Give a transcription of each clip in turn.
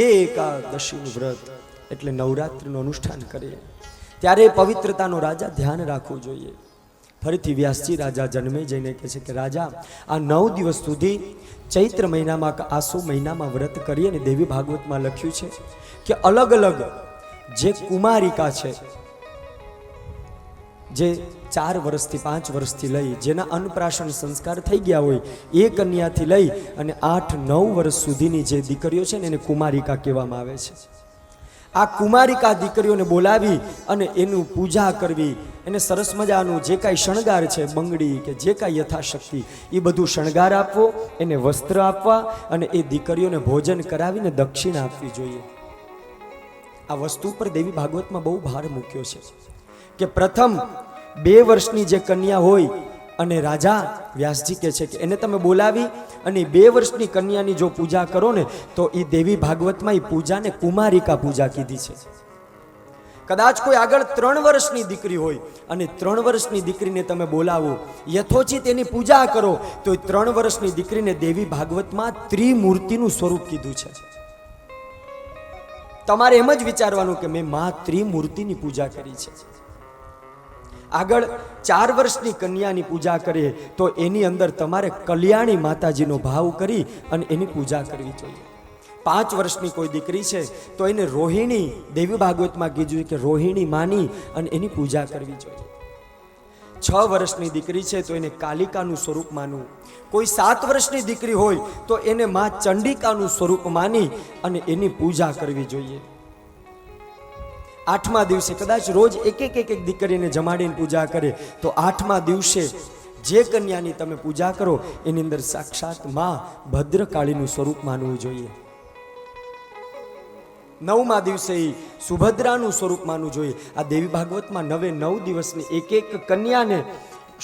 એકાદશીનું વ્રત એટલે નવરાત્રિનું અનુષ્ઠાન કરીએ ત્યારે પવિત્રતાનો રાજા ધ્યાન રાખવું જોઈએ. ફરીથી વ્યાસજી રાજા જન્મે જઈને કહે છે કે રાજા, આ 9 દિવસ સુધી ચૈત્ર મહિનામાં આસો મહિનામાં વ્રત કરીએ ને દેવી ભાગવતમાં લખ્યું છે કે અલગ અલગ જે કુમારિકા છે, જે 4 વર્ષથી 5 વર્ષથી લઈ જેના અન્નપ્રાશન સંસ્કાર થઈ ગયા હોય એ કન્યાથી લઈ અને 8-9 વર્ષ સુધીની જે દીકરીઓ છે ને એને કુમારિકા કહેવામાં આવે છે. આ કુમારિકા દીકરીઓને બોલાવી અને એનું પૂજા કરવી, એને સરસ મજાનું જે કાંઈ શણગાર છે, બંગડી કે જે કાંઈ યથાશક્તિ એ બધું શણગાર આપવો, એને વસ્ત્ર આપવા અને એ દીકરીઓને ભોજન કરાવીને દક્ષિણા આપવી જોઈએ. આ વસ્તુ પર દેવી ભાગવતમાં બહુ ભાર મૂક્યો છે કે પ્રથમ 2 વર્ષની જે કન્યા હોય અને રાજા વ્યાસજી કહે છે કે એને તમે બોલાવી અને 2 વર્ષની કન્યાની જો પૂજા કરો ને તો એ દેવી ભાગવતમાં એ પૂજાને કુમારિકા પૂજા કીધી છે. કદાચ કોઈ આગળ 3 વર્ષની દીકરી હોય અને 3 વર્ષની દીકરીને તમે બોલાવો, યથોચિત એની પૂજા કરો તો એ 3 વર્ષની દીકરીને દેવી ભાગવતમાં ત્રિમૂર્તિનું સ્વરૂપ કીધું છે. તમારે એમ જ વિચારવાનું કે મેં મા ત્રિમૂર્તિની પૂજા કરી છે. આગળ 4 વર્ષની કન્યાની પૂજા કરીએ તો એની અંદર તમારે કલ્યાણી માતાજીનો ભાવ કરી અને એની પૂજા કરવી જોઈએ. 5 વર્ષની કોઈ દીકરી છે તો એને રોહિણી, દેવી ભાગવતમાં કીધું કે રોહિણી માની અને એની પૂજા કરવી જોઈએ. 6 વર્ષની દીકરી છે તો એને કાલિકાનું સ્વરૂપ માનવું. કોઈ 7 વર્ષની દીકરી હોય તો એને મા ચંડિકાનું સ્વરૂપ માની અને એની પૂજા કરવી જોઈએ. 8મા દિવસે કદાચ રોજ એક દીકરીને જમાડીને પૂજા કરે તો 8મા દિવસે જે કન્યાની તમે પૂજા કરો એની અંદર સાક્ષાત માં ભદ્રકાળીનું સ્વરૂપ માનવું જોઈએ. 9મા દિવસે સુભદ્રાનું સ્વરૂપ માનવું જોઈએ. આ દેવી ભાગવતમાં 9 દિવસની એક કન્યાને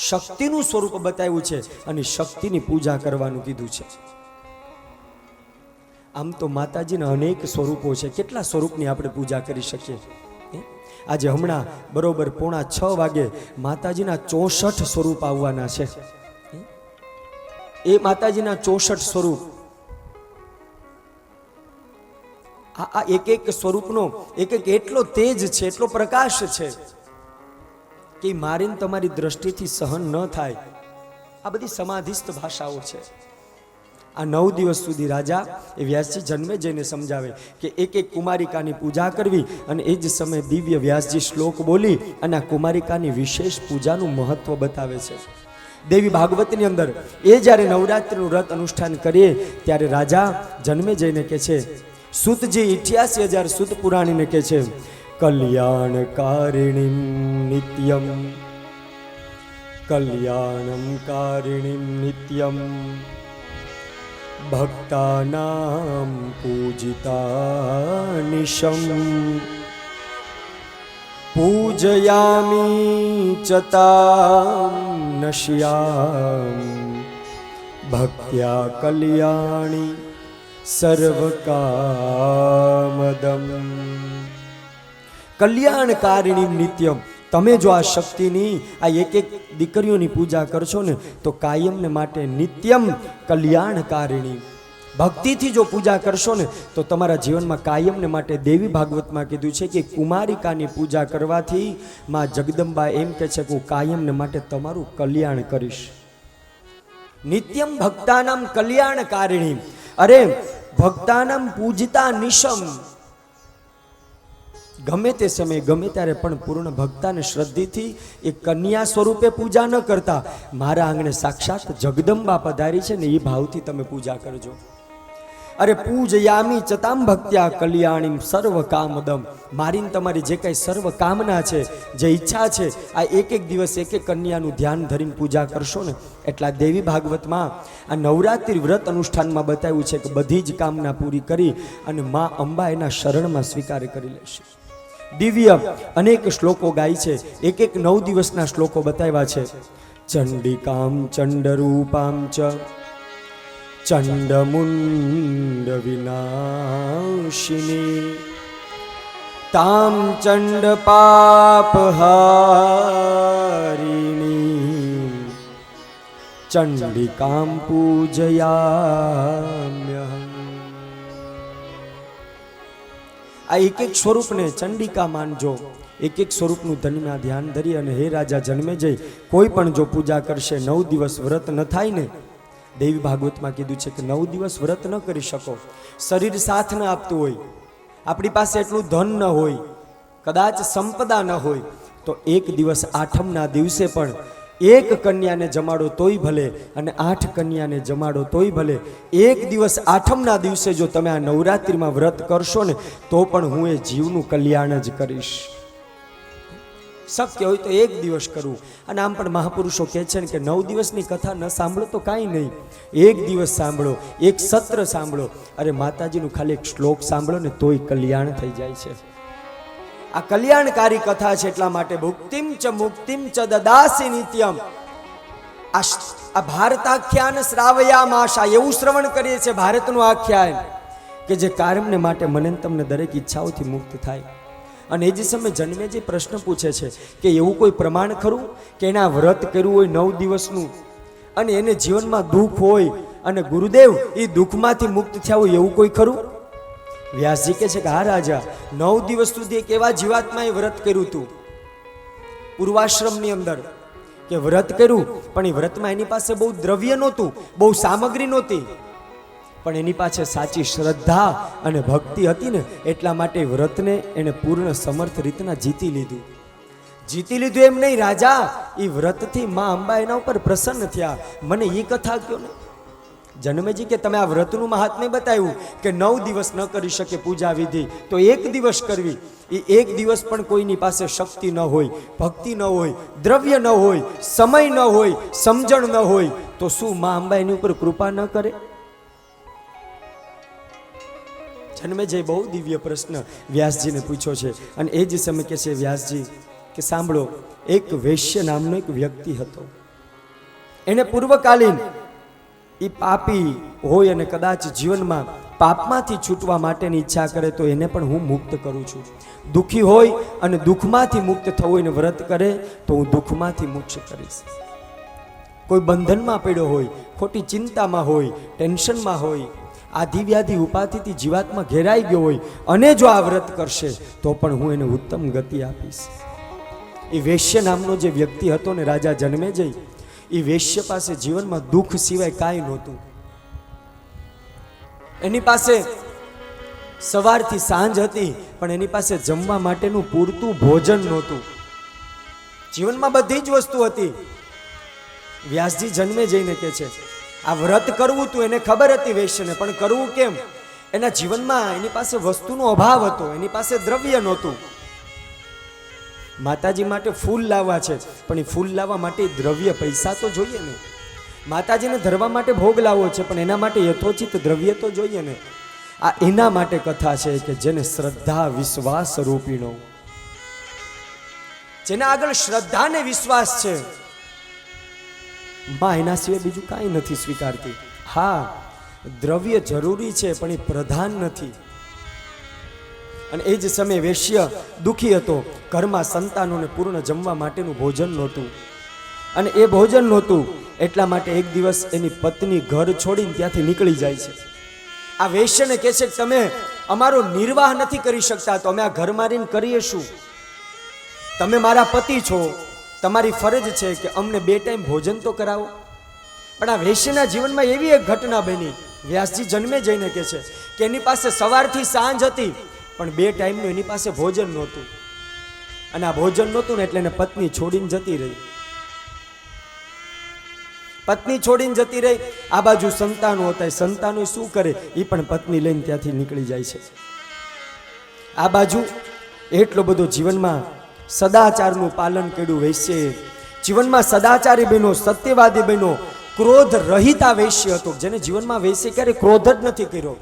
શક્તિનું સ્વરૂપ બતાવ્યું છે અને શક્તિની પૂજા કરવાનું કીધું છે. આમ તો માતાજીના અનેક સ્વરૂપો છે, કેટલા સ્વરૂપની આપણે પૂજા કરી શકીએ. આજે હમણાં બરોબર 5:45 વાગે માતાજીના 64 સ્વરૂપ આવવાના છે. એ માતાજીના 64 સ્વરૂપ, આ એક સ્વરૂપનો એક એટલો તેજ છે, એટલો પ્રકાશ છે કે મારીને તમારી દ્રષ્ટિથી સહન ન થાય. આ બધી સમાધિસ્થ ભાષાઓ છે. આ 9 દિવસ સુધી રાજા એ વ્યાસજી જન્મે જઈને સમજાવે કે એક કુમારિકાની પૂજા કરવી અને એ જ સમયે દિવ્ય વ્યાસજી શ્લોક બોલી અને આ કુમારિકાની વિશેષ પૂજાનું મહત્વ બતાવે છે. દેવી ભાગવતની અંદર એ જ્યારે નવરાત્રિનું વ્રત અનુષ્ઠાન કરીએ ત્યારે રાજા જન્મે જઈને કહે છે, સૂતજી 88,000 સૂત પુરાણીને કહે છે, કલ્યાણકારિણીમ નિત્યમ, કલ્યાણમ કારિણીમ નિત્યમ, ભક્તાનામ પૂજિતાનિશમ, પૂજયામિ ચ તામ નશ્યામ, ભક્ત્યા કલ્યાણી સર્વકામદમ. કલ્યાણકારિણીમ નિત્યમ, તમે જો આ શક્તિની આ એક દીકરીઓની પૂજા કરશો ને તો કાયમને માટે નિત્યમ કલ્યાણકારિણી, ભક્તિથી જો પૂજા કરશો ને તો તમારા જીવનમાં કાયમને માટે દેવી ભાગવતમાં કીધું છે કે કુમારિકાની પૂજા કરવાથી માં જગદંબા એમ કહે છે કે હું કાયમને માટે તમારું કલ્યાણ કરીશ. નિત્યમ ભક્તાનામ કલ્યાણકારિણી, અરે ભક્તાનામ પૂજિતા નિશમ, ગમે તે સમયે ગમે ત્યારે પણ પૂર્ણ ભક્તાને શ્રદ્ધાથી એ કન્યા સ્વરૂપે પૂજા ન કરતા મારા આંગણે સાક્ષાત જગદંબા પધારી છે ને એ ભાવથી તમે પૂજા કરજો. અરે પૂજયામી ચતામ ભક્ત્યા કલ્યાણીમ સર્વ કામદમ, મારીને તમારી જે કાંઈ સર્વ કામના છે, જે ઈચ્છા છે, આ એક દિવસ એક કન્યાનું ધ્યાન ધરીને પૂજા કરશો ને એટલા દેવી ભાગવતમાં આ નવરાત્રિ વ્રત અનુષ્ઠાનમાં બતાવ્યું છે કે બધી જ કામના પૂરી કરી અને માં અંબા એના શરણમાં સ્વીકાર કરી લેશે. દિવ્ય અનેક શ્લોકો ગાય છે, એક 9 દિવસના શ્લોકો બતાવ્યા છે. ચંડિકામ ચંડરૂપામ ચ ચંડમુંડ વિનાશિની તામ ચંડ પાપહારિણી ચંડિકામ પૂજયામ્યહમ. આ એક એક સ્વરૂપને ચંડિકા માનજો, એક એક સ્વરૂપનું ધનમાં ધ્યાન ધરી અને હે રાજા જન્મેજય, કોઈ પણ જો પૂજા કરશે 9 દિવસ વ્રત ન થાય ને, દેવી ભાગવતમાં કીધું છે કે 9 દિવસ વ્રત ન કરી શકો, શરીર સાથ ન આપતું હોય, આપણી પાસે એટલું ધન ન હોય, કદાચ સંપદા ન હોય, તો એક દિવસ આઠમના દિવસે પણ એક કન્યાને જમાડો તોય ભલે અને 8 કન્યાને જમાડો તોય ભલે, એક દિવસ આઠમના દિવસે જો તમે આ નવરાત્રિમાં વ્રત કરશો ને તો પણ હું એ જીવનું કલ્યાણ જ કરીશ. શક્ય હોય તો એક દિવસ કરવું. અને આમ પણ મહાપુરુષો કહે છે ને કે 9 દિવસની કથા ન સાંભળો તો કાંઈ નહીં, એક દિવસ સાંભળો, એક સત્ર સાંભળો, અરે માતાજીનું ખાલી એક શ્લોક સાંભળો ને તોય કલ્યાણ થઈ જાય છે. આ કલ્યાણકારી કથા છે, એટલા માટે ભુક્તિમ ચ મુક્તિમ ચ દદાસી નિત્યમ. આ ભારતાખ્યાન શ્રાવયામાશા, એવું શ્રવણ કરીએ છીએ ભારતનું આખ્યાન કે જે કાયમને માટે મને તમને દરેક ઈચ્છાઓથી મુક્ત થાય. અને એ જ સમયે જન્મેજી પ્રશ્ન પૂછે છે કે એવું કોઈ પ્રમાણ ખરું કે એના વ્રત કર્યું હોય 9 દિવસનું અને એને જીવનમાં દુઃખ હોય અને ગુરુદેવ એ દુઃખમાંથી મુક્ત થયા હોય, એવું કોઈ ખરું? વ્યાસજી કહે છે કે હા રાજા, 9 દિવસ સુધી એક એવા જીવાત્માએ વ્રત કર્યું હતું પૂર્વાશ્રમની અંદર, કે વ્રત કર્યું પણ એ વ્રતમાં એની પાસે બહુ દ્રવ્ય નહોતું, બહુ સામગ્રી નહોતી, પણ એની પાસે સાચી શ્રદ્ધા અને ભક્તિ હતી ને, એટલા માટે વ્રતને એને પૂર્ણ સમર્થ રીતના જીતી લીધું. જીતી લીધું એમ નહીં રાજા, એ વ્રતથી માં અંબા એના ઉપર પ્રસન્ન થયા. મને એ કથા કહો ને જન્મેજી કે તમે આ વ્રતનું મહાત્મ્ય બતાવ્યું કે 9 દિવસ ન કરી શકે પૂજા વિધિ, તો એક દિવસ કરવી. એ એક દિવસ પણ કોઈની પાસે શક્તિ ન હોય, ભક્તિ ન હોય, દ્રવ્ય ન હોય, સમય ન હોય, સમજણ ન હોય, તો શું માં અંબા એની ઉપર કૃપા ન કરે? જન્મેજય બહુ દિવ્ય પ્રશ્ન વ્યાસજીને પૂછ્યો છે. અને એ જ સમય કહે છે વ્યાસજી કે સાંભળો, એક વૈશ્ય નામનો એક વ્યક્તિ હતો, એને પૂર્વકાલીન એ પાપી હોય અને કદાચ જીવનમાં પાપમાંથી છૂટવા માટેની ઈચ્છા કરે તો એને પણ હું મુક્ત કરું છું. દુઃખી હોય અને દુઃખમાંથી મુક્ત થવું હોય ને વ્રત કરે તો હું દુઃખમાંથી મુક્ત કરીશ. કોઈ બંધનમાં પડ્યો હોય, ખોટી ચિંતામાં હોય, ટેન્શનમાં હોય, આધિ વ્યાધિ ઉપાધિથી જીવાત્મા ઘેરાઈ ગયો હોય અને જો આ વ્રત કરશે તો પણ હું એને ઉત્તમ ગતિ આપીશ. એ વૈશ્ય નામનો જે વ્યક્તિ હતો ને રાજા જન્મેજય, એ વૈશ્ય પાસે જીવનમાં દુઃખ સિવાય કાંઈ નહોતું. એની પાસે સવારથી સાંજ હતી પણ એની પાસે જમવા માટેનું પૂરતું ભોજન નહોતું. જીવનમાં બધી જ વસ્તુ હતી. વ્યાસજી જન્મેજયને કહે છે આ વ્રત કરવું તું, એને ખબર હતી વૈશ્યને, પણ કરવું કેમ? એના જીવનમાં એની પાસે વસ્તુનો અભાવ હતો, એની પાસે દ્રવ્ય નહોતું. માતાજી માટે ફૂલ લાવવા છે પણ એ ફૂલ લાવવા માટે દ્રવ્ય પૈસા તો જોઈએ ને. માતાજીને ધરવા માટે ભોગ લાવવો છે પણ એના માટે યથોચિત દ્રવ્ય તો જોઈએ ને. આ એના માટે કથા છે કે જેને શ્રદ્ધા વિશ્વાસ રૂપીનો, જેના આગળ શ્રદ્ધા ને વિશ્વાસ છે, માં એના સિવાય બીજું કાંઈ નથી સ્વીકારતી. હા, દ્રવ્ય જરૂરી છે પણ એ પ્રધાન નથી. અને એ જ સમયે વૈશ્ય દુઃખી હતો, ઘરમાં સંતાનોને પૂર્ણ જમવા માટેનું ભોજન નહોતું. અને એ ભોજન નહોતું એટલા માટે એક દિવસ એની પત્ની ઘર છોડીને ત્યાંથી નીકળી જાય છે. આ વૈશ્યને કહે છે કે તમે અમારો નિર્વાહ નથી કરી શકતા તો અમે આ ઘર મારીને કરીએ શું? તમે મારા પતિ છો, તમારી ફરજ છે કે અમને 2 ટાઈમ ભોજન તો કરાવો. પણ આ વૈશ્યના જીવનમાં એવી એક ઘટના બની, વ્યાસજી જન્મેજયને કહે છે કે એની પાસે સવારથી સાંજ હતી પણ 2 ટાઈમનું એની પાસે ભોજન નહોતું. અને આ ભોજન નહોતું ને એટલે એને પત્ની છોડીને જતી રહી. પત્ની છોડીને જતી રહી. આ બાજુ સંતાનો હતા, સંતાનો શું કરે, એ પણ પત્ની લઈને ત્યાંથી નીકળી જાય છે. આ બાજુ એટલો બધો જીવનમાં સદાચારનું પાલન કર્યું વૈશ્યએ, જીવનમાં સદાચારી બન્યો, સત્યવાદી બન્યો, ક્રોધ રહિત આ વૈશ્ય હતો, જેને જીવનમાં વૈશ્ય ક્યારે ક્રોધ જ નથી કર્યો.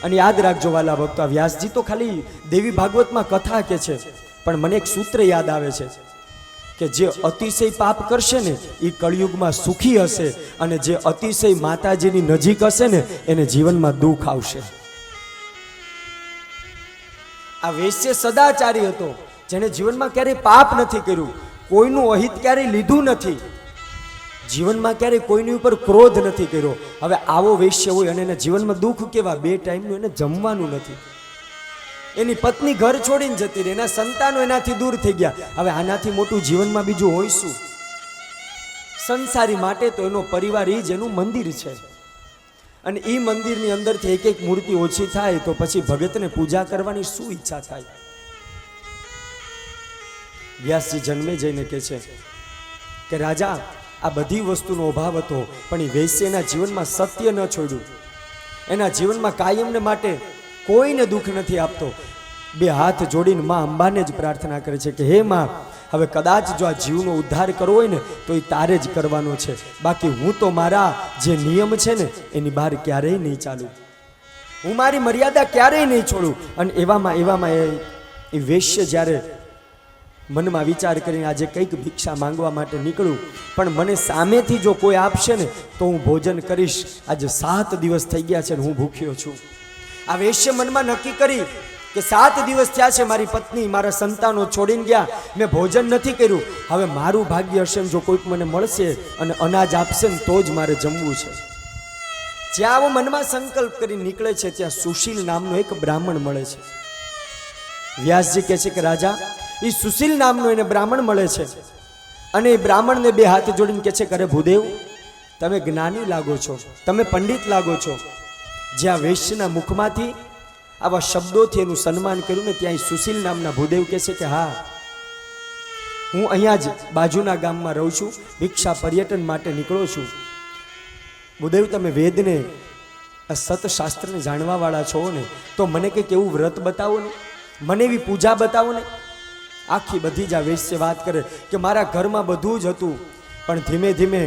અને યાદ રાખજો વાલા ભક્તો, વ્યાસજી તો ખાલી દેવી ભાગવતમાં કથા કે છે પણ મને એક સૂત્ર યાદ આવે છે કે જે અતિશય પાપ કરશે ને એ કળિયુગમાં સુખી હશે, અને જે અતિશય માતાજીની નજીક હશે ને એને જીવનમાં દુઃખ આવશે. આ વૈશ્ય સદાચારી હતો, જેને જીવનમાં ક્યારેય પાપ નથી કર્યું, કોઈનું અહિત ક્યારેય લીધું નથી. જીવનમાં ક્યારેય કોઈની ઉપર ક્રોધ નથી કર્યો. હવે આવો વેશ્ય હોય અને એના જીવનમાં દુઃખ કેવા, 2 ટાઈમનું એને જમવાનું નથી. એની પત્ની ઘર છોડીને જતી રહી, એના સંતાનો એનાથી દૂર થઈ ગયા. હવે આનાથી મોટું જીવનમાં બીજું હોય શું? સંસારી માટે તો એનો પરિવાર એ જ એનું મંદિર છે. અને એ મંદિરની અંદરથી એક એક મૂર્તિ ઓછી થાય તો પછી ભગતને પૂજા કરવાની શું ઈચ્છા થાય? વ્યાસજી જન્મે જઈને કહે છે કે રાજા, આ બધી વસ્તુનો અભાવ હતો, પણ એ વૈશ્ય એના જીવનમાં સત્ય ન છોડ્યું. એના જીવનમાં કાયમને માટે કોઈને દુઃખ નથી આપતો. 2 હાથ જોડીને માં અંબાને જ પ્રાર્થના કરે છે કે હે માં, હવે કદાચ જો આ જીવનો ઉદ્ધાર કરવો હોય ને તો એ તારે જ કરવાનો છે. બાકી હું તો મારા જે નિયમ છે ને એની બહાર ક્યારેય નહીં ચાલું. હું મારી મર્યાદા ક્યારેય નહીં છોડું. અને એવામાં એ વૈશ્ય જ્યારે મનમાં વિચાર કરીને આજે કંઈક ભિક્ષા માંગવા માટે નીકળું, પણ મને સામેથી જો કોઈ આપશે ને તો હું ભોજન કરીશ. આજે 7 દિવસ થઈ ગયા છે ને હું ભૂખ્યો છું. આ વૈશ્ય મનમાં નક્કી કરી કે 7 દિવસ થયા છે, મારી પત્ની મારા સંતાનો છોડીને ગયા, મેં ભોજન નથી કર્યું. હવે મારું ભાગ્ય હશે જો કોઈક મને મળશે અને અનાજ આપશે ને તો જ મારે જમવું છે. જ્યાં આવો મનમાં સંકલ્પ કરી નીકળે છે ત્યાં સુશીલ નામનો એક બ્રાહ્મણ મળે છે. વ્યાસજી કહે છે કે રાજા, એ સુશીલ નામનો એને બ્રાહ્મણ મળે છે અને એ બ્રાહ્મણને 2 હાથ જોડીને કહે છે કે અરે ભૂદેવ, તમે જ્ઞાની લાગો છો, તમે પંડિત લાગો છો. જ્યાં વૈશ્યના મુખમાંથી આવા શબ્દોથી એનું સન્માન કર્યું ને ત્યાં સુશીલ નામના ભૂદેવ કહે છે કે હા, હું અહીંયા જ બાજુના ગામમાં રહું છું, ભિક્ષા પર્યટન માટે નીકળો છું. ભૂદેવ, તમે વેદને સતશાસ્ત્રને જાણવાવાળા છો ને, તો મને કંઈક એવું વ્રત બતાવો ને, મને એવી પૂજા બતાવો ને. આખી બધી જ આ વૈશ્ય વાત કરે કે મારા ઘરમાં બધું જ હતું, પણ ધીમે ધીમે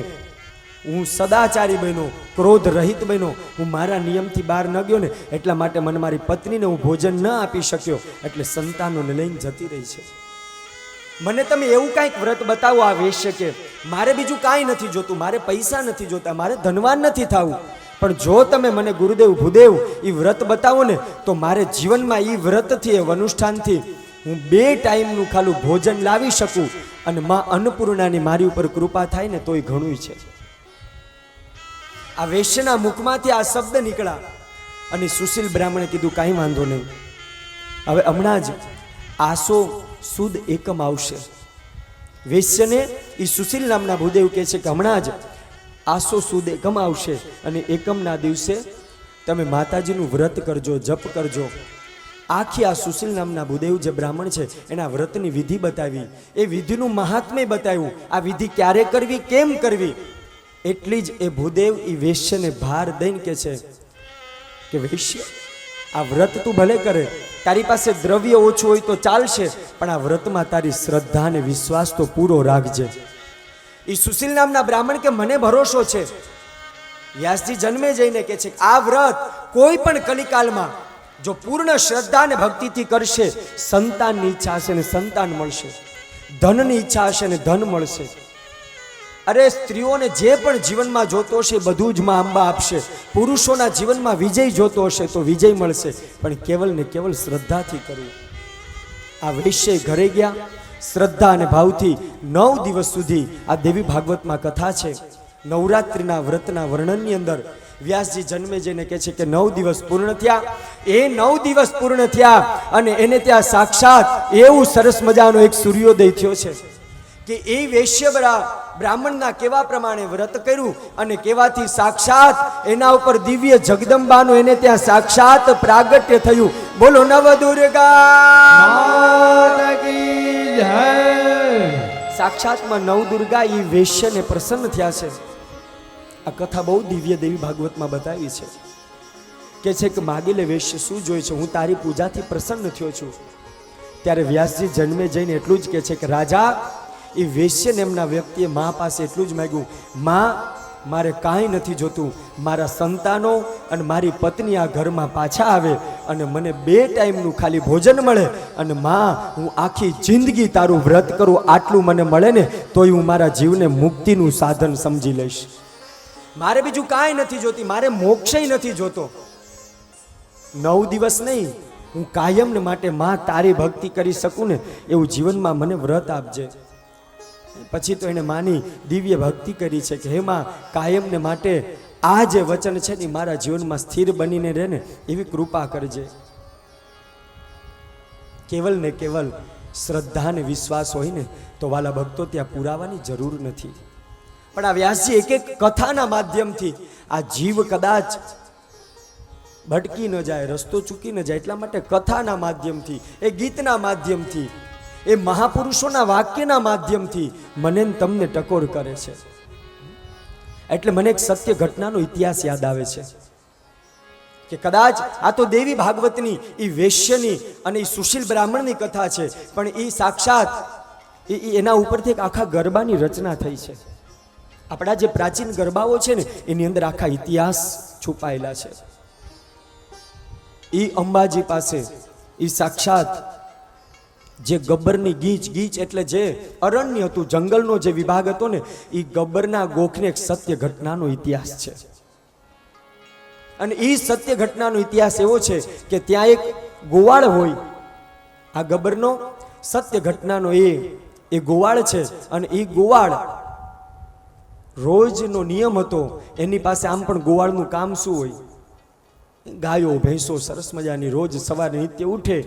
હું સદાચારી બન્યો, ક્રોધ રહિત બન્યો, હું મારા નિયમથી બહાર ન ગયો ને એટલા માટે મને મારી પત્નીને હું ભોજન ન આપી શક્યો, એટલે સંતાનોને લઈને જતી રહી છે. મને તમે એવું કાંઈક વ્રત બતાવો. આ વૈશ્ય કે મારે બીજું કાંઈ નથી જોતું, મારે પૈસા નથી જોતા, મારે ધનવાન નથી થવું, પણ જો તમે મને ગુરુદેવ ભૂદેવ એ વ્રત બતાવો ને તો મારે જીવનમાં એ વ્રતથી એ અનુષ્ઠાનથી હું 2 ટાઈમનું ખાલું ભોજન લાવી શકું અને માં અન્નપૂર્ણાની મારી ઉપર કૃપા થાય ને તોય ઘણું છે. આ વૈશ્યના મુખમાંથી આ શબ્દ નીકળ્યા અને સુશીલ બ્રાહ્મણે કીધું કાંઈ વાંધો નહીં, હવે હમણાં જ આસો સુદ એકમ આવશે. વૈશ્યને એ સુશીલ નામના ભૂદેવ કહે છે કે હમણાં જ આસો સુદ એકમ આવશે અને એકમના દિવસે તમે માતાજીનું વ્રત કરજો, જપ કરજો. આખી આ સુશીલ નામના ભૂદેવ જે બ્રાહ્મણ છે એના વ્રતની વિધિ બતાવી, એ વિધિનું મહાત્મ્ય બતાવ્યું, આ વિધિ ક્યારે કરવી, કેમ કરવી. એટલી જ એ ભૂદેવ એ વૈશ્યને ભાર દઈને કહે છે કે વૈશ્ય, આ વ્રત તું ભલે કરે, તારી પાસે દ્રવ્ય ઓછું હોય તો ચાલશે, પણ આ વ્રતમાં તારી શ્રદ્ધા અને વિશ્વાસ તો પૂરો રાખજે. એ સુશીલ નામના બ્રાહ્મણ કે મને ભરોસો છે. વ્યાસજી જન્મે જઈને કહે છે આ વ્રત કોઈ પણ કલિકાલમાં જો પૂર્ણ શ્રદ્ધા અને ભક્તિથી કરશે, સંતાનની ઈચ્છા હશે ને સંતાન મળશે, ધનની ઈચ્છા હશે ને ધન મળશે. અરે સ્ત્રીઓને જે પણ જીવનમાં જોતો હશે બધું જ માં અંબા આપશે. પુરુષોના જીવનમાં વિજય જોતો હશે તો વિજય મળશે, પણ કેવલ ને કેવલ શ્રદ્ધાથી કરવું. આ વૈશ્ય ઘરે ગયા, શ્રદ્ધા અને ભાવથી 9 દિવસ સુધી આ દેવી ભાગવતમાં કથા છે. નવરાત્રિના વ્રતના વર્ણનની અંદર વ્યાસજી જન્મે જઈને કહે છે કે 9 દિવસ પૂર્ણ થયા. એ 9 દિવસ પૂર્ણ થયા અને એને ત્યાં સાક્ષાત એવું સરસ મજાનો એક સૂર્યોદય થયો છે કે એ વૈશ્ય બ્રાહ્મણના કેવા પ્રમાણે વ્રત કર્યું અને કેવાથી સાક્ષાત એના ઉપર દિવ્ય જગદંબાનું એને ત્યાં સાક્ષાત પ્રાગટ્ય થયું. બોલો નવદુર્ગા કી જય. સાક્ષાતમાં નવદુર્ગા એ વૈશ્યને પ્રસન્ન થયા છે. આ કથા બહુ દિવ્ય દેવી ભાગવતમાં બતાવી છે કે માગી લે વૈશ્ય શું જોઈએ છે, હું તારી પૂજાથી પ્રસન્ન થયો છું. ત્યારે વ્યાસજી જન્મે જઈને એટલું જ કહે છે કે રાજા, એ વૈશ્યને એમના વ્યક્તિએ મા પાસે એટલું જ માગ્યું, માં મારે કાંઈ નથી જોતું, મારા સંતાનો અને મારી પત્ની આ ઘરમાં પાછા આવે અને મને 2 ટાઈમનું ખાલી ભોજન મળે અને માં હું આખી જિંદગી તારું વ્રત કરું, આટલું મને મળે ને તોય હું મારા જીવને મુક્તિનું સાધન સમજી લઈશ. મારે બીજું કાંઈ નથી જોતી, મારે મોક્ષય નથી જોતો. 9 દિવસ નહીં, હું કાયમને માટે માં તારી ભક્તિ કરી શકું ને એવું જીવનમાં મને વ્રત આપજે. પછી તો એને માની દિવ્ય ભક્તિ કરી છે કે હે માં, કાયમને માટે આ જે વચન છે ને મારા જીવનમાં સ્થિર બનીને રહે ને એવી કૃપા કરજે. કેવલ ને કેવલ શ્રદ્ધા અને વિશ્વાસ હોય ને તો વાલા ભક્તો ત્યાં પુરાવાની જરૂર નથી. પણ આ વ્યાસજી એક એક કથાના માધ્યમથી આ જીવ કદાચ ભટકી ન જાય, રસ્તો ચૂકી ન જાય, એટલા માટે કથાના માધ્યમથી, એ ગીતના માધ્યમથી, એ મહાપુરુષોના વાક્યના માધ્યમથી મને ને તમને ટકોર કરે છે. એટલે મને એક સત્ય ઘટનાનો ઇતિહાસ યાદ આવે છે કે કદાચ આ તો દેવી ભાગવતની, એ વેશ્યની અને એ સુશીલ બ્રાહ્મણની કથા છે, પણ એ સાક્ષાત એના ઉપરથી એક આખા ગરબાની રચના થઈ છે. આપણા જે પ્રાચીન ગરબાઓ છે ને એની અંદર આખા ઇતિહાસ છુપાયેલા છે. એ અંબાજી પાસે એ સાક્ષાત જે ગબ્બરની ગીચ, ગીચ એટલે જે અરણ્ય હતું, જંગલનો જે વિભાગ હતો ને, એ ગબ્બરના ગોખને એક સત્ય ઘટનાનો ઇતિહાસ છે. અને એ સત્ય ઘટનાનો ઇતિહાસ એવો છે કે ત્યાં એક ગોવાળ હોય. આ ગબ્બરનો સત્ય ઘટનાનો એ ગોવાળ છે. અને એ ગોવાળ રોજનો નિયમ હતો, એની પાસે આમ પણ ગોવાળનું કામ શું હોય? ગાયો ભેંસો સરસ મજાની રોજ સવારે નિત્ય ઉઠે,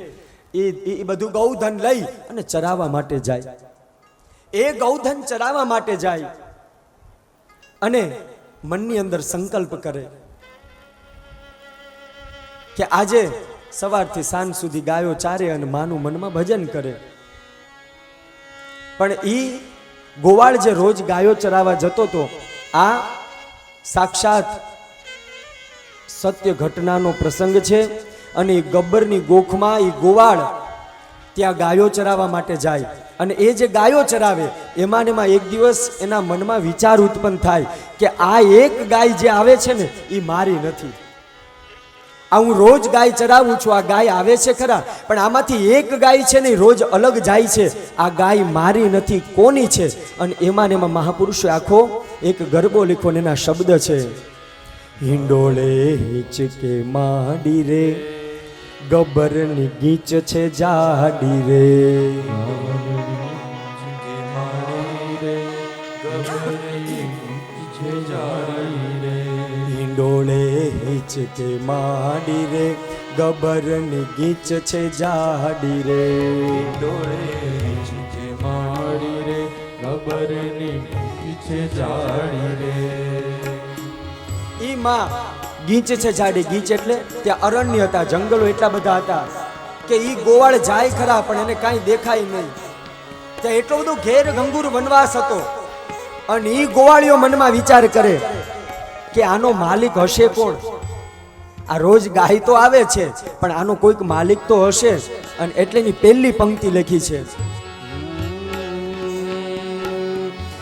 એ બધું ગૌધન લઈ અને ચરાવવા માટે જાય. એ ગૌધન ચરાવવા માટે જાય અને મનની અંદર સંકલ્પ કરે કે આજે સવારથી સાંજ સુધી ગાયો ચારે અને માનું મનમાં ભજન કરે. પણ એ ગોવાળ જે રોજ ગાયો ચરાવવા જતો હતો, આ સાક્ષાત સત્ય ઘટનાનો પ્રસંગ છે. અને એ ગબ્બરની ગોખમાં એ ગોવાળ ત્યાં ગાયો ચરાવવા માટે જાય. અને એ જે ગાયો ચરાવે એમાં એક દિવસ એના મનમાં વિચાર ઉત્પન્ન થાય કે આ એક ગાય જે આવે છે ને એ મારી નથી. આ હું રોજ ગાય ચરાવું છું, આ ગાય આવે છે ખરા, પણ આમાંથી એક ગાય છે ને રોજ અલગ જાય છે. આ ગાય મારી નથી, કોની છે? અને એમાં મહાપુરુષો આખો એક ગરબો લીખો ને એના શબ્દ છે: હિંડોળે હિંચકે માડી રે, ગબ્બરની ગીચ છે જાડી રે. હિંડોળે હિંચકે માડી રે, ગબ્બરની ગીચ છે જાડી રે. હિંડોળે હિંચકે માડી રે, ગબ્બરની ગીચ છે જાડી રે. ઈ માં ગીચ છે જાડી. ગીચ એટલે ત્યાં અરણ્ય હતા, જંગલો એટલા બધા હતા કે ઈ ગોવાળ જાય ખરા પણ એને કાંઈ દેખાય નહીં. ત્યાં એટલો બધો ઘેર ગંગુર વનવાસ હતો. અને ઈ ગોવાળીઓ મનમાં વિચાર કરે કે આનો માલિક હશે કોણ? આ રોજ ગાય તો આવે છે પણ આનો કોઈક માલિક તો હશે. અને એટલે એની પહેલી પંક્તિ લખી છે: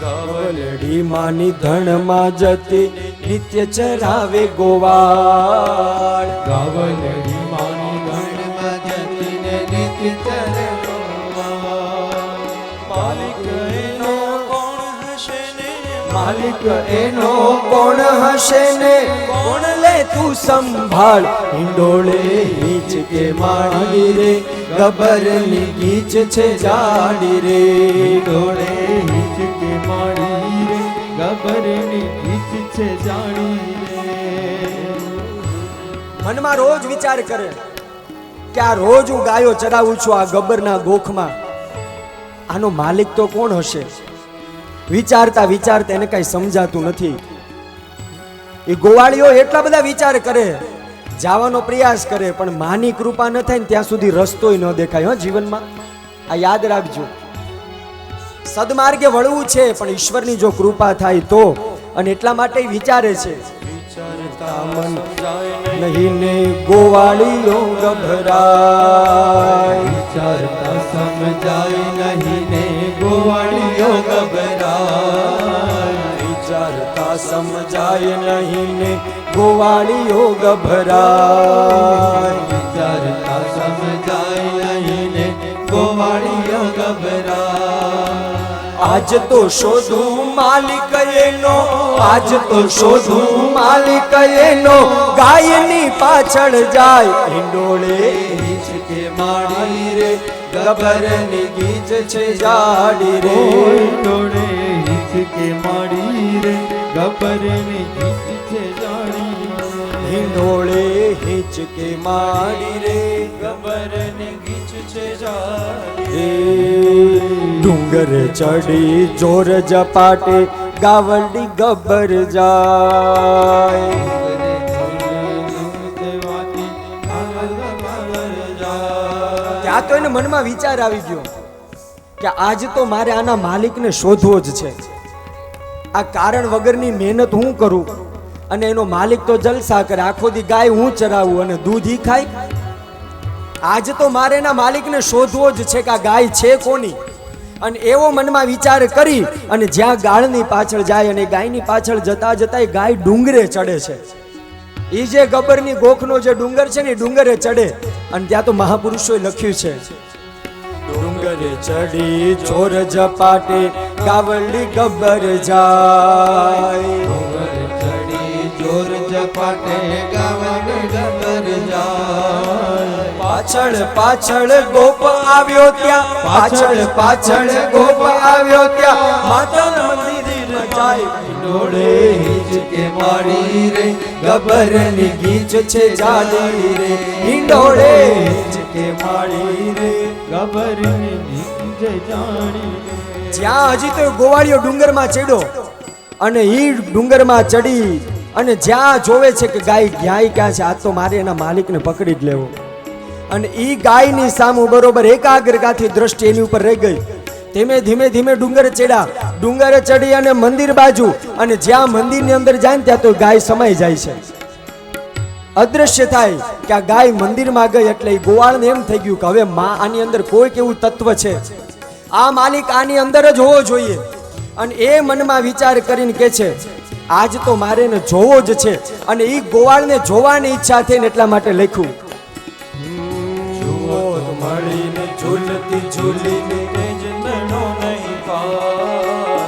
ગવલડી માની ધણમાં જતી નિત્ય ચરાવે ગોવાળ. ગવલડી માની ધણમાં જતી ને નિત્ય ચરે ગોવાળ. માલિક એનો કોણ હશે ને, માલિક એનો કોણ હશે ને, કોણ લે તું સંભાળ. હિંડોળે હિંચકે માડી રે, ગબ્બરની ગીચ છે જાડી રે. હિંડોળે હિંચકે માડી રે, ગબ્બરની ગીચ છે જાડી રે. મનમાં રોજ વિચાર કરે કે આ રોજ હું ગાયો ચરાવું છું આ ગબ્બરના ગોખમાં, આનો માલિક તો કોણ હશે? વિચારતા વિચારતા એને કઈ સમજાતું નથી. એ ગોવાળીઓ એટલા બધા વિચાર કરે, જવાનો પ્રયાસ કરે, પણ માની કૃપા ન થાય ને ત્યાં સુધી રસ્તોય ન દેખાય. હો જીવનમાં આ યાદ રાખજો. સદમાર્ગે વળવું છે પણ ઈશ્વરની જો કૃપા થાય તો. અને એટલા માટે વિચારે છે, વિચારતા મન નહીં ને ગોવાળીઓ ગભરાય. વિચારતા સમજાય નહીં ને ગોવાળીઓ ગભરાય. વિચારતા સમજાય નહીં ને ગોવાળીઓ ગભરાય. વિચારતા સમજાય નહીં ને ગોવાળીઓ ગભરાય. આજ તો શોધું માલિક એનો, આજ તો શોધું માલિક એનો, ગાયની પાછળ જાય. હિંડોળે હિંચકે માડી રે, ગબરની ગીચ છે જાડી રે. હિંડોળે હિંચકે માડી રે ગબરની ગીચ છે જાડી. હિંડોળે હિંચકે માડી રે ગબરની ગીચ છે જાડી. રે. ડુંગર ચડી જોર જપાટે ગાવડી ગબર જાય. ત્યાં તો એને મનમાં વિચાર આવી ગયો કે આજ તો મારે આના માલિકને શોધવો જ છે. આ કારણ વગરની મહેનત હું કરું અને એનો માલિક તો જલસા કરે, આખો દી ગાય હું ચરાવું અને દૂધ ઈ ખાય. આજ તો મારે એના માલિકને શોધવો જ છે કે આ ગાય છે કોની. અને એવો મનમાં વિચાર કરી અને જ્યાં ગાળની પાછળ જાય અને ગાયની પાછળ જતા જતા એ ગાય ડુંગરે ચડે છે. એ જે ગબરની ગોખનો જે ડુંગર છે ને એ ડુંગરે ચડે અને ત્યાં તો મહાપુરુષોએ લખ્યું છે ડુંગરે ચડી જોર જપાટે ગાવડી ગબર જાય. ડુંગર ચડી જોર જપાટે ગાવડી ગબર જાય. પાછળ પાછળ ગોપ આવ્યો ત્યાં, પાછળ પાછળ ગોપ આવ્યો ત્યાં માતાના મંદિર જાય. હિંડોળે હિંચકે માડી રે ગબરની ગીચ છે જાડી રે. હિંડોળે હિંચકે માડી રે. ગબરની ગીચ છે જાડી. જ્યાં હજી તો ગોવાળિયો ડુંગરમાં ચડ્યો અને ઈ ડુંગરમાં ચડી અને જ્યાં જોવે છે કે ગાય ક્યાં છે, આજ તો મારે એના માલિકને પકડી જ લેવો. અને ઈ ગાયની સામે બરોબર એકાગ્રતાથી દ્રષ્ટિ એની ઉપર રહી ગઈ. ધીમે ધીમે ડુંગર ચડ્યા. ડુંગરે ચડી અને મંદિર બાજુ અને જ્યાં મંદિરની અંદર જાય ને ત્યાં તો ગાય સમાઈ જાય છે, અદ્રશ્ય થાય કે આ ગાય મંદિરમાં ગઈ. એટલે ગોવાળને એમ થઈ ગયું કે હવે આની અંદર કોઈક એવું તત્વ છે, આ માલિક આની અંદર જ હોવો જોઈએ. અને એ મનમાં વિચાર કરીને કે છે આજ તો મારે એને જોવો જ છે. અને એ ગોવાળને જોવાની ઈચ્છા થઈને એટલા માટે લખ્યું જુઓ તો મળીને ઝૂલતી ઝૂલીને તેજ નણો નહીં પાર.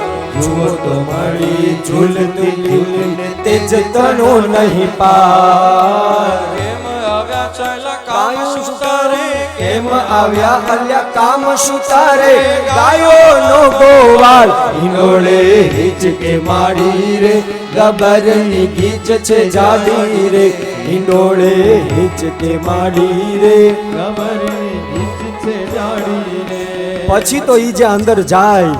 જુઓ તો મળી ઝૂલતી ઝૂલીને તેજ તણો નહીં પાર. કેમ આવ્યા ચાલા કામ કામ શું શું કરે? કરે? કેમ આવ્યા અલ્યા કામ શું તારે? ગાયોનો ગોવાળ હિંડોળે હિંચકે માડી રે ગબરની ગીચ છે જાડી રે. હિંડોળે હિંચકે માડી રે. ગબરની ગીચ છે જાડી રે. પછી તો ઈ જે અંદર જાય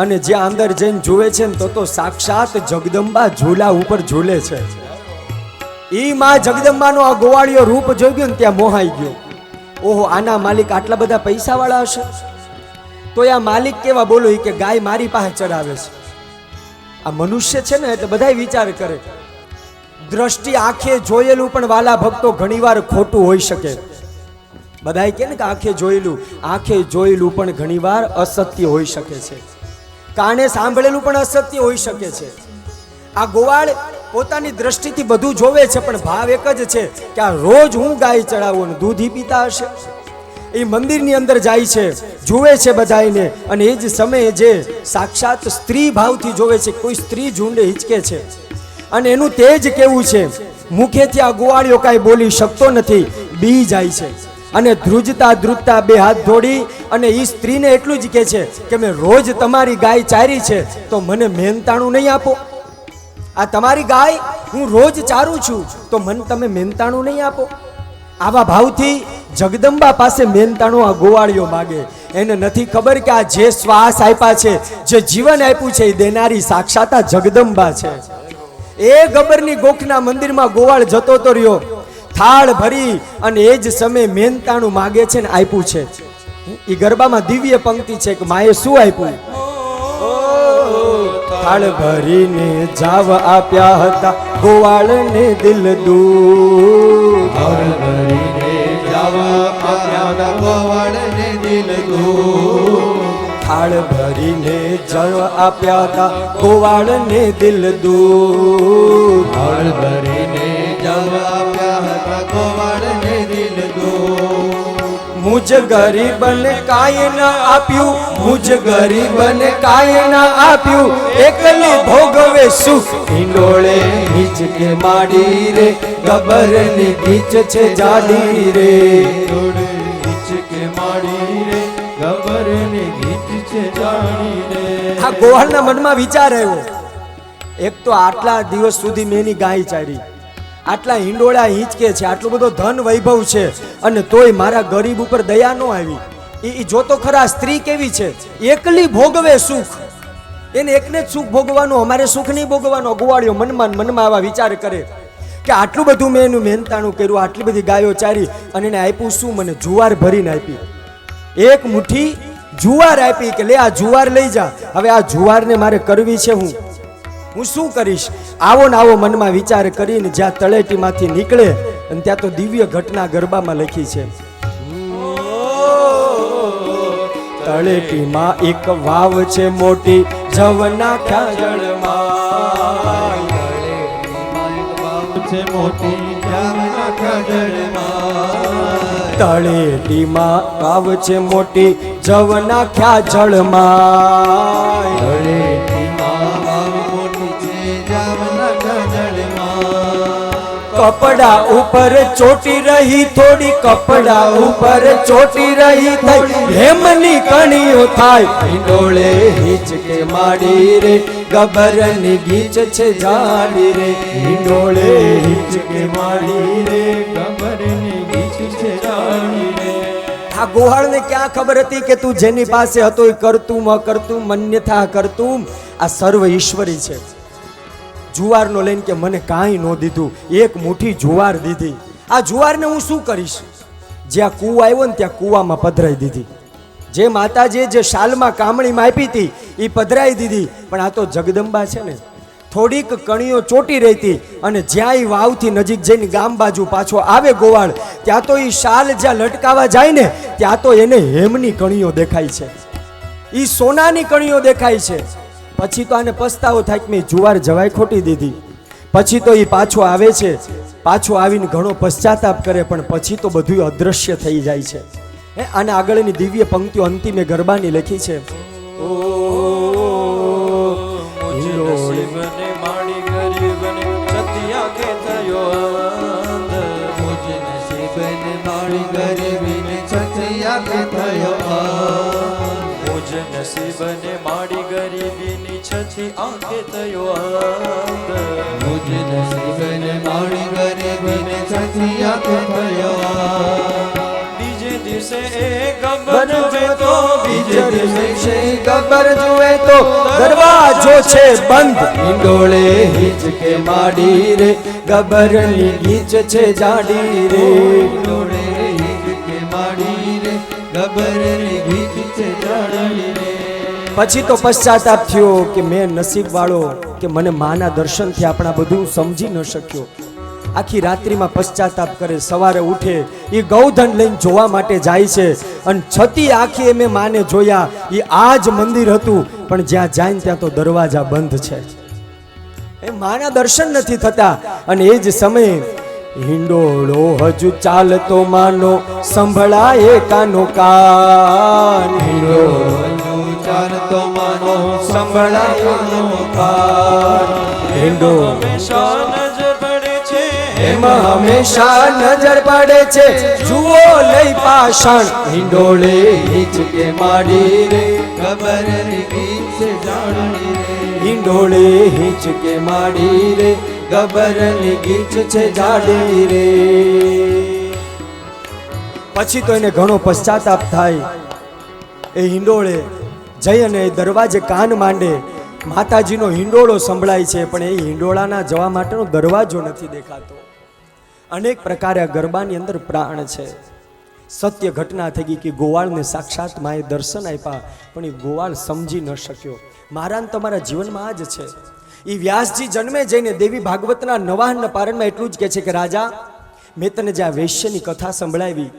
અને જે અંદર જઈને જુએ છે ને તો સાક્ષાત જગદંબા ઝૂલા ઉપર ઝૂલે છે. ઈ માં જગદંબાનો આ ગોવાળિયો રૂપ જોઈ ગયો ને ત્યાં મોહાઈ ગયો. ઓહો, આના માલિક આટલા બધા પૈસા વાળા હશે. તો આ માલિક કેવા બોલો કે ગાય મારી પાસે ચડાવે છે. આ મનુષ્ય છે ને એટલે બધાય વિચાર કરે. દ્રષ્ટિ આંખે જોયેલું પણ વાલા ભક્તો ઘણીવાર ખોટું હોઈ શકે. બધાય કે ને કે આંખે જોયેલું પણ ઘણીવાર અસત્ય હોઈ શકે છે. કાને સાંભળેલું પણ અસત્ય હોઈ શકે છે. આ ગોવાળ પોતાની દ્રષ્ટિથી બધું જોવે છે પણ ભાવ એક જ છે કે આ રોજ હું ગાય ચડાવું અને દૂધ પીતા હશે. એ મંદિરની અંદર જાય છે, જુએ છે બધાને અને એ જ સમયે જે સાક્ષાત સ્ત્રી ભાવથી જોવે છે, કોઈ સ્ત્રી ઝૂંડે હિંચકે છે અને એનું તેજ કેવું છે, મુખેથી આ ગોવાળિયો કાંઈ બોલી શકતો નથી, બી જાય છે. અને ધ્રુજતા બે હાથ જોડી અને એ સ્ત્રીને એટલું જ કહે છે કે મેં રોજ તમારી ગાય ચારી છે તો મને મહેનતાણું નહીં આપો. આ તમારી ગાય હું રોજ ચારું છું તો મને તમે મહેનતાણું નહીં આપો. આવા ભાવથી જગદંબા પાસે મહેનતાણું આ ગોવાળિયો માગે. એને નથી ખબર કે આ જે શ્વાસ આપ્યા છે, જે જીવન આપ્યું છે એ દેનારી સાક્ષાત આ જગદંબા છે. એ ગબરની ગોખના મંદિરમાં ગોવાળ જતો તો રહ્યો, થાળ ભરી અને એ જ સમયે મહેનતાણું માગે છે ને આપ્યું છે. એ ગરબામાં દિવ્ય પંક્તિ છે કે માએ શું આપ્યું? થાળ ભરીને જાવ આપ્યા હતા ગોવાળને દિલ દૂધ. થાળ ભરીને જાવ આપ્યા હતા ગોવાળને દિલ દૂધ. થાળ ભરીને જળ આપ્યા હતા ગોવાળને દિલ દૂધ. થાળ ભરીને જાવ આપ્યા હતા ગોવાળને દિલ દૂધ. મુજ ગરીબને કાંઈ ન આપ્યું, મુજ ગરીબને કાંઈ ન આપ્યું, એકલી ભોગવે સુખ હિંડોળે હિંચકે માડી રે ગબરની ગીચ છે જાડી રે. હિંચકે માડી રે ગોવાળના મનમાં વિચાર આવ્યો, એક તો આટલા દિવસ સુધી મેં એની ગાય ચારી, આટલા હિંડોળા હિંચકે છે, આટલો બધો ધન વૈભવ છે, અને તોય મારા ગરીબ ઉપર દયા ન આવી. એ જોતો ખરા સ્ત્રી કેવી છે, એકલી ભોગવે સુખ, એને એકને જ સુખ ભોગવાનું, અમારે સુખ નહીં ભોગવાનું. ગોવાળિયો મનમાં આવા વિચાર કરે કે આટલું બધું મેં એનું મહેનતાણું કર્યું, આટલી બધી ગાયો ચારી, અને એને આપ્યું શું? મને જુવાર ભરીને આપી, એક મુઠ્ઠી જુવાર આપી કે લે આ જુવાર લઈ જા. હવે આ જુવારને મારે કરવી છે, હું શું કરીશ? આવો ને આવો મનમાં વિચાર કરીને જ્યાં તળેટીમાંથી નીકળે અને ત્યાં તો દિવ્ય ઘટના ગરબામાં લખી છે. તળેટીમાં એક વાવ છે મોટી, જવના ખ્યાજળમાં છે મોટી જામના ખડળમાં. તળેટીમાં વાવ છે મોટી, જવના ખ્યાજળમાં. તળેટીમાં વાવ મોટી છે જામના ખડળમાં. કપડા ઉપર ચોટી રહી થોડી, કપડા ઉપર ચોટી રહી થઈ, હેમની કણીઓ થાય, હિંડોળે હિંચકે માડી રે, ગબરની ગીચ છે જાડી રે, હિંડોળે હિંચકે માડી રે, ગબરની ગીચ છે જાડી રે. આ ગોહાળને ક્યાં ખબર હતી કે તું જેની પાસે હતો એ કરતું અકરતું મન્યથા કરતું આ સર્વ ઈશ્વરી છે. જુવારનો લઈને કે મને કાંઈ ન દીધું, એક મુઠ્ઠી જુવાર દીધી. આ જુવારને હું શું કરીશ? જ્યાં કૂવો આવ્યો ને ત્યાં કૂવામાં પધરાઈ દીધી. જે માતાજીએ જે શાલમાં કામણીમાં આપી હતી એ પધરાઈ દીધી. પણ આ તો જગદંબા છે ને, થોડીક કણીઓ ચોટી રહી હતી, અને જ્યાં એ વાવથી નજીક જઈને ગામ બાજુ પાછો આવે ગોવાળ, ત્યાં તો એ શાલ જ્યાં લટકાવા જાય ને ત્યાં તો એને હેમની કણીઓ દેખાય છે, એ સોનાની કણીઓ દેખાય છે. પછી તો આને પસ્તાવો થાય કે મેં જુવાર જવાય ખોટી દીધી. પછી તો એ પાછો આવે છે, પાછો આવીને ઘણો પશ્ચાતાપ કરે, પણ પછી તો બધું અદૃશ્ય થઈ જાય છે. આને આગળની દિવ્ય પંક્તિઓ અંતિમે ગરબાની લખી છે. નસીબને માડી ગરીબને છતિયા કે થયો અંધ. મુજ નસીબને માડી ગરીબને છતિયા કે થયો અંધ. મુજ નસીબને માડી ગરીબીની છતી આંખે થયો અંધ. મુજ નસીબને માડી ગરીબીને છતી આંખે થયો અંધ. બીજે દિવસે એ ગબ્બર જુએ તો, બીજે દિવસે ગબ્બર જુએ તો દરવાજો છે બંધ, હિંડોળે હિંચકે માડી રે, ગબ્બરની ગીચ છે જાડી રે, હિંડોળે હિંચકે માડી રે, ગબ્બરની ગીચ છે જાડી રે. પછી તો પશ્ચાતાપ થયો કે મેં નસીબ વાળો કે મને માના દર્શન થયા, પણ આ બધું સમજી ન શક્યો. આખી રાત્રિમાં પશ્ચાતાપ કરે, સવારે ઉઠે, એ ગૌધન લઈને જોવા માટે જાય છે, અને છતી આખી મેં માને જોયા, એ આ જ મંદિર હતું, પણ જ્યાં જાય ને ત્યાં તો દરવાજા બંધ છે, એ માના દર્શન નથી થતા. અને એ જ સમયે હિંડોળો હજુ ચાલતો માનો, સંભળાય કાનો કાન, હિંડોળો ચાલતો માનો, સંભળાય કાનો કાન. હિંડોળો હંમેશા નજર પડે છે, એમાં હંમેશા નજર પડે છે, જુઓ લઈ પાષાણ, હિંડોળે હિંચકે માડી રે, ગબ્બરની ગીચ છે જાડી રે. હિંડોળે હિંચકે માડી રે, ગબ્બરની ગીચ છે જાડી રે. પછી તો એને ઘણો પશ્ચાતાપ થાય. એ હિંડોળે જઈ અને દરવાજે કાન માંડે, માતાજીનો હિંડોળો સંભળાય છે, પણ એ હિંડોળાના જવા માટેનો દરવાજો નથી દેખાતો. અનેક પ્રકારે આ ગરબાની અંદર પ્રાણ છે. સત્ય ઘટના થઈ ગઈ કે ગોવાળને સાક્ષાત માએ દર્શન આપ્યા, પણ એ ગોવાળ સમજી ન શક્યો. મારા તમારા જીવનમાં આ જ છે. એ વ્યાસજી જન્મે જઈને દેવી ભાગવતના નવાહન પારણમાં એટલું જ કહે છે કે રાજા, મેં તને જે આ વૈશ્યની કથા સંભળાવી,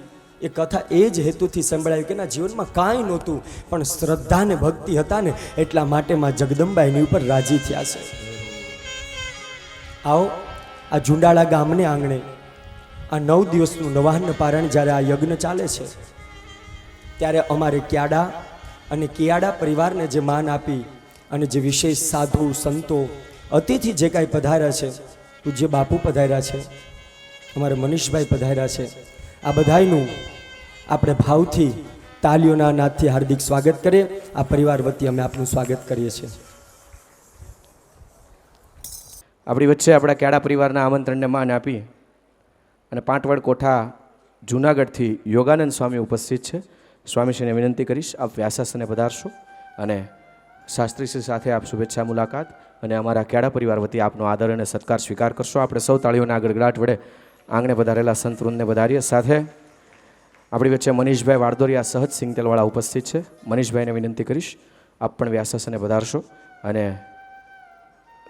એ કથા એ જ હેતુથી સંભળાવી કે એના જીવનમાં કાંઈ નહોતું, પણ શ્રદ્ધા ને ભક્તિ હતા ને એટલા માટે માં જગદંબા એની ઉપર રાજી થયા છે. આવો આ ઝુંડાળા ગામને આંગણે આ 9 દિવસનું નવાહન પારણ જ્યારે આ યજ્ઞ ચાલે છે, ત્યારે અમારે ક્યાડા અને કિયાડા પરિવારને જે માન આપી અને જે વિશેષ સાધુ સંતો અતિથિ જે કાંઈ પધાર્યા છે, પૂજ્ય બાપુ પધાર્યા છે, અમારા મનીષભાઈ પધાર્યા છે, આ બધાયનું આપણે ભાવથી તાલીઓના નાદથી હાર્દિક સ્વાગત કરીએ. આ પરિવાર વતી અમે આપનું સ્વાગત કરીએ છીએ. આપણી વચ્ચે આપણા કેળા પરિવારના આમંત્રણને માન આપી અને પાંટવડ કોઠા જૂનાગઢથી યોગાનંદ સ્વામી ઉપસ્થિત છે. સ્વામીશ્રીને વિનંતી કરીશ આપ વ્યાસાસને પધારશો અને શાસ્ત્રીશ્રી સાથે આપ શુભેચ્છા મુલાકાત અને અમારા કેળા પરિવાર વતી આપનો આદર અને સત્કાર સ્વીકાર કરશો. આપણે સૌ તાળીઓના ગડગડાટ વડે આંગણે પધારેલા સંતવૃંદને વધારીએ. સાથે આપણી વચ્ચે મનીષભાઈ વાડદોરિયા સહજ સિંગતેલવાળા ઉપસ્થિત છે. મનીષભાઈને વિનંતી કરીશ આપ પણ વ્યાસાસને પધારશો અને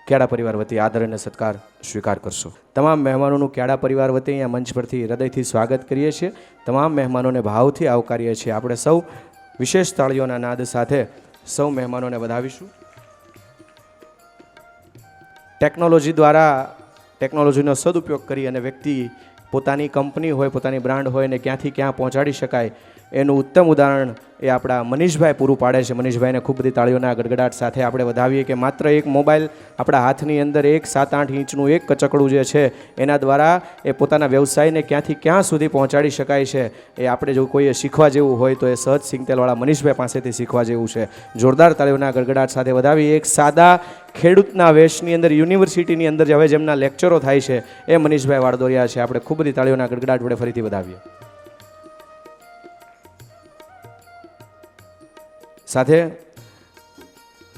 કેળા પરિવાર વતી આદર અને સત્કાર સ્વીકાર કરશો. તમામ મહેમાનોનું કેળા પરિવાર વતી અહીંયા મંચ પરથી હૃદયથી સ્વાગત કરીએ છીએ. તમામ મહેમાનોને ભાવથી આવકારીએ છીએ. આપણે સૌ વિશેષ તાળીઓના નાદ સાથે સૌ મહેમાનોને વધાવીશું. ટેકનોલોજી દ્વારા ટેકનોલોજીનો સદુપયોગ કરી અને વ્યક્તિ પોતાની કંપની હોય, પોતાની બ્રાન્ડ હોય ને ક્યાંથી ક્યાં પહોંચાડી શકાય એનું ઉત્તમ ઉદાહરણ એ આપણા મનીષભાઈ પૂરું પાડે છે. મનીષભાઈને ખૂબ બધી તાળીઓના ગડગડાટ સાથે આપણે વધાવીએ કે માત્ર એક મોબાઈલ આપણા હાથની અંદર એક 7-8 ઇંચનું એક કચકડું જે છે એના દ્વારા એ પોતાના વ્યવસાયને ક્યાંથી ક્યાં સુધી પહોંચાડી શકાય છે એ આપણે જો કોઈએ શીખવા જેવું હોય તો એ સહજ સિંગતેલવાળા મનીષભાઈ પાસેથી શીખવા જેવું છે. જોરદાર તાળીઓના ગડગડાટ સાથે વધાવી એક સાદા ખેડૂતના વેશની અંદર યુનિવર્સિટીની અંદર હવે જેમના લેક્ચરો થાય છે એ મનીષભાઈ વાડદોરિયા છે. આપણે ખૂબ બધી તાળીઓના ગડગડાટ વડે ફરીથી વધાવીએ. સાથે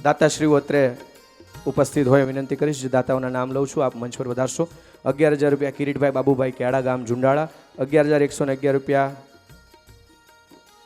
દાતાશ્રીઓ અત્રે ઉપસ્થિત હોય વિનંતી કરીશ. જે દાતાઓના નામ લઉં છું આપ મંચ પર વધારશો. 11,000 રૂપિયા કિરીટભાઈ બાબુભાઈ કેળા ગામ ઝુંડાળા. 11,111 રૂપિયા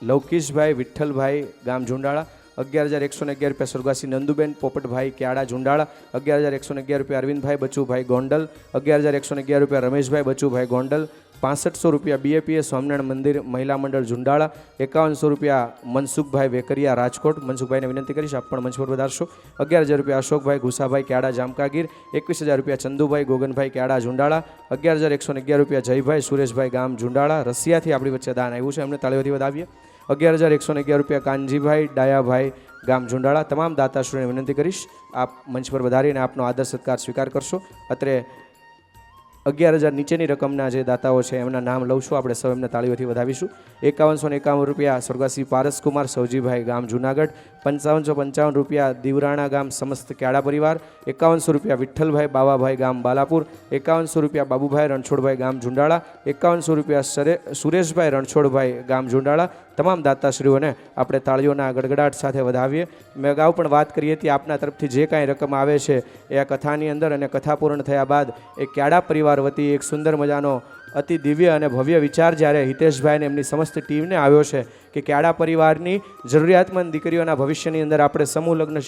લૌકીશભાઈ વિઠ્ઠલભાઈ ગામ ઝુંડાળા. 11,111 રૂપિયા સ્વર્ગવાસી નંદુબેન પોપટભાઈ કેળા ઝુંડાળા. 11,111 રૂપિયા અરવિંદભાઈ બચુભાઈ ગોંડલ. 11,111 રૂપિયા રમેશભાઈ બચુભાઈ ગોંડલ. 6500 રૂપિયા BAPS સ્વામિનારાયણ મંદિર મહિલા મંડળ ઝુંડાળા. 5100 રૂપિયા મનસુખભાઈ વેકરિયા રાજકોટ. મનસુખભાઈને વિનંતી કરીશ આપ પણ મંચ પર વધારશો. 11,000 રૂપિયા અશોકભાઈ ઘુસાભાઈ કેળા જામકાગીર. 21,000 રૂપિયા ચંદુભાઈ ગોગનભાઈ કેળા ઝુંડાળા. 11,111 રૂપિયા જયભાઈ સુરેશભાઈ ગામ ઝુંડાળા. રશિયાથી આપણી વચ્ચે દાન આવ્યું છે, એમને તાળીઓથી વધાવીએ. 11,111 રૂપિયા કાનજીભાઈ ડાયાભાઈ ગામ ઝુંડાળા. તમામ દાતાશ્રીઓને વિનંતી કરીશ આપ મંચ પર વધારીને આપનો આદર સત્કાર સ્વીકાર કરશો. અત્રે 11,000 નીચેની રકમના જે દાતાઓ છે એમના નામ લઉં છું. આપણે સૌ એમને તાળીઓથી વધાવીશું. 5151 રૂપિયા સ્વર્ગવાસી પારસકુમાર સૌજીભાઈ ગામ જૂનાગઢ. 5555 રૂપિયા દીવરાણા ગામ સમસ્ત કેળા પરિવાર. 5100 રૂપિયા વિઠ્ઠલભાઈ બાવાભાઈ ગામ બાલાપુર. 5100 રૂપિયા બાબુભાઈ રણછોડભાઈ ગામ ઝુંડાળા. 5100 રૂપિયા સુરેશભાઈ રણછોડભાઈ ગામ ઝુંડાળા. તમામ દાતાશ્રીઓને આપણે તાળીઓના ગડગડાટ સાથે વધાવીએ. મેં અગાઉ પણ વાત કરી હતી આપના તરફથી જે કાંઈ રકમ આવે છે એ આ કથાની અંદર અને કથા પૂર્ણ થયા બાદ એ કેળા પરિવાર વતી એક સુંદર મજાનો અતિ દિવ્ય અને ભવ્ય વિચાર જ્યારે હિતેશભાઈને એમની સમસ્ત ટીમને આવ્યો છે કે કેળા પરિવારની જરૂરિયાતમંદ દીકરીઓના ભવિષ્યની અંદર આપણે સમૂહ લગ્ન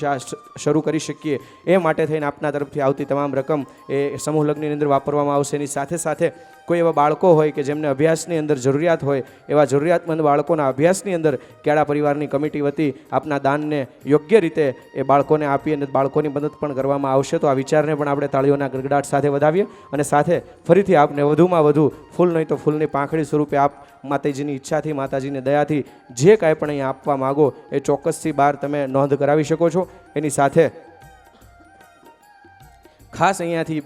શરૂ કરી શકીએ એ માટે થઈને આપના તરફથી આવતી તમામ રકમ એ સમૂહ લગ્નની અંદર વાપરવામાં આવશે. એની સાથે સાથે કોઈ એવા બાળકો હોય કે જેમને અભ્યાસની અંદર જરૂરિયાત હોય એવા જરૂરિયાતમંદ બાળકોના અભ્યાસની અંદર કેળા પરિવારની કમિટી વતી આપના દાનને યોગ્ય રીતે એ બાળકોને આપી અને બાળકોની મદદ પણ કરવામાં આવશે. તો આ વિચારને પણ આપણે તાળીઓના ગડગડાટ સાથે વધાવીએ અને સાથે ફરીથી આપને વધુમાં વધુ ફૂલ નહીં તો ફૂલની પાંખડી સ્વરૂપે આપ માતાજીની ઈચ્છાથી માતાજીની દયાથી જે કાંઈ પણ અહીંયા આપવા માગો એ ચોક્કસથી બહાર તમે નોંધ કરાવી શકો છો. એની સાથે ખાસ અહીંયાથી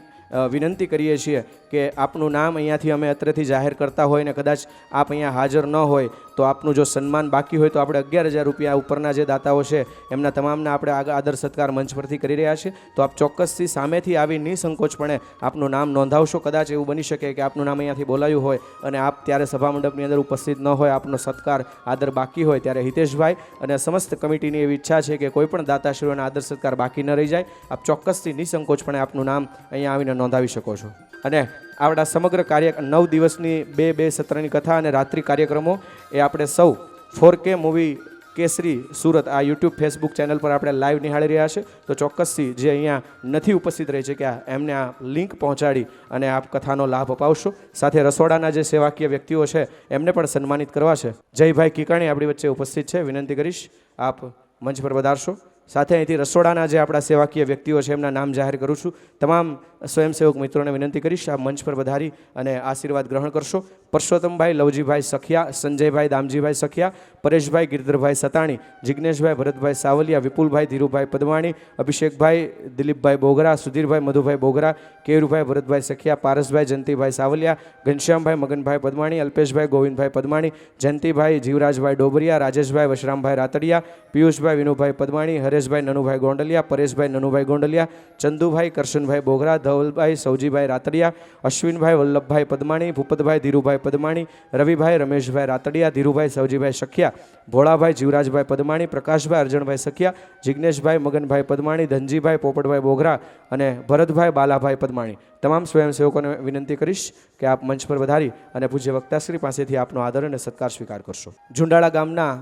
વિનંતી કરીએ છીએ કે આપનું નામ અહીંયાથી અમે અત્રેથી જાહેર કરતા હોય ને કદાચ આપ અહીંયા હાજર ન હોય તો આપનું જો સન્માન બાકી હોય તો આપણે 11,000 રૂપિયા ઉપરના જે દાતાઓ છે એમના તમામના આપણે આદર સત્કાર મંચ પરથી કરી રહ્યા છીએ. તો આપ ચોક્કસથી સામેથી આવી નિસંકોચપણે આપનું નામ નોંધાવશો. કદાચ એવું બની શકે કે આપનું નામ અહીંયાથી બોલાયું હોય અને આપ ત્યારે સભા મંડપની અંદર ઉપસ્થિત ન હોય, આપનો સત્કાર આદર બાકી હોય, ત્યારે હિતેશભાઈ અને સમસ્ત કમિટીની એવી ઈચ્છા છે કે કોઈ પણ દાતાશ્રીઓના આદર સત્કાર બાકી ન રહી જાય. આપ ચોક્કસથી નિસંકોચપણે આપનું નામ અહીંયા આવીને નોંધાવી શકો છો. અને આપણા સમગ્ર કાર્ય 9 દિવસની બે સત્રની કથા અને રાત્રિ કાર્યક્રમો એ આપણે સૌ 4K મૂવી કેસરી સુરત આ યુટ્યુબ ફેસબુક ચેનલ પર આપણે લાઈવ નિહાળી રહ્યા છે. તો ચોક્કસથી જે અહીંયા નથી ઉપસ્થિત રહી છે કે એમને આ લિંક પહોંચાડી અને આપ કથાનો લાભ અપાવશો. સાથે રસોડાના જે સેવાકીય વ્યક્તિઓ છે એમને પણ સન્માનિત કરવા છે. જયભાઈ કિકાણી આપણી વચ્ચે ઉપસ્થિત છે, વિનંતી કરીશ આપ મંચ પર વધારશો. સાથે અહીંથી રસોડાના જે આપણા સેવાકીય વ્યક્તિઓ છે એમના નામ જાહેર કરું છું. તમામ સ્વયંસેવક મિત્રોને વિનંતી કરીશ આપ મંચ પર વધારી અને આશીર્વાદ ગ્રહણ કરશો. પરસોત્તમભાઈ લવજીભાઈ સખિયા, સંજયભાઈ દામજીભાઈ સખિયા, પરેશભાઈ ગિરધરભાઈ સતાણી, જિજ્ઞેશભાઈ ભરતભાઈ સાવલિયા, વિપુલભાઈ ધીરુભાઈ પદવાણી, અભિષેકભાઈ દિલીપભાઈ બોગરા, સુધીરભાઈ મધુભાઈ બોગરા, કેયુરભાઈ ભરતભાઈ સખિયા, પારસભાઈ જયંતિભાઈ સાવલિયા, ઘનશ્યામભાઈ મગનભાઈ પદવાણી, અલ્પેશભાઈ ગોવિંદભાઈ પદવાણી, જયંતિભાઈ જીવરાજભાઈ ડોબરિયા, રાજેશભાઈ વશરામભાઈ રાતડિયા, પિયુષભાઈ વિનુભાઈ પદવાણી, હરેશભાઈ નનુભાઈ ગોંડલિયા, પરેશભાઈ નનુભાઈ ગોંડલિયા, ચંદુભાઈ કરશનભાઈ બોગરા, ધવલભાઈ સૌજીભાઈ રાતડિયા, અશ્વિનભાઈ વલ્લભભાઈ પદમાણી, ભૂપતભાઈ ધીરુભાઈ પદમાણી, રવિભાઈ રમેશભાઈ રાતડિયા, ધીરુભાઈ સૌજીભાઈ સખિયા, ભોળાભાઈ જીવરાજભાઈ પદમાણી, પ્રકાશભાઈ અર્જણભાઈ સખિયા, જિજ્ઞેશભાઈ મગનભાઈ પદમાણી, ધનજીભાઈ પોપટભાઈ બોગરા અને ભરતભાઈ બાલાભાઈ પદમાણી. તમામ સ્વયંસેવકોને વિનંતી કરીશ કે આપ મંચ પર વધારી અને પૂજ્ય વક્તાશ્રી પાસેથી આપનો આદર અને સત્કાર સ્વીકાર કરશો. ઝુંડાળા ગામના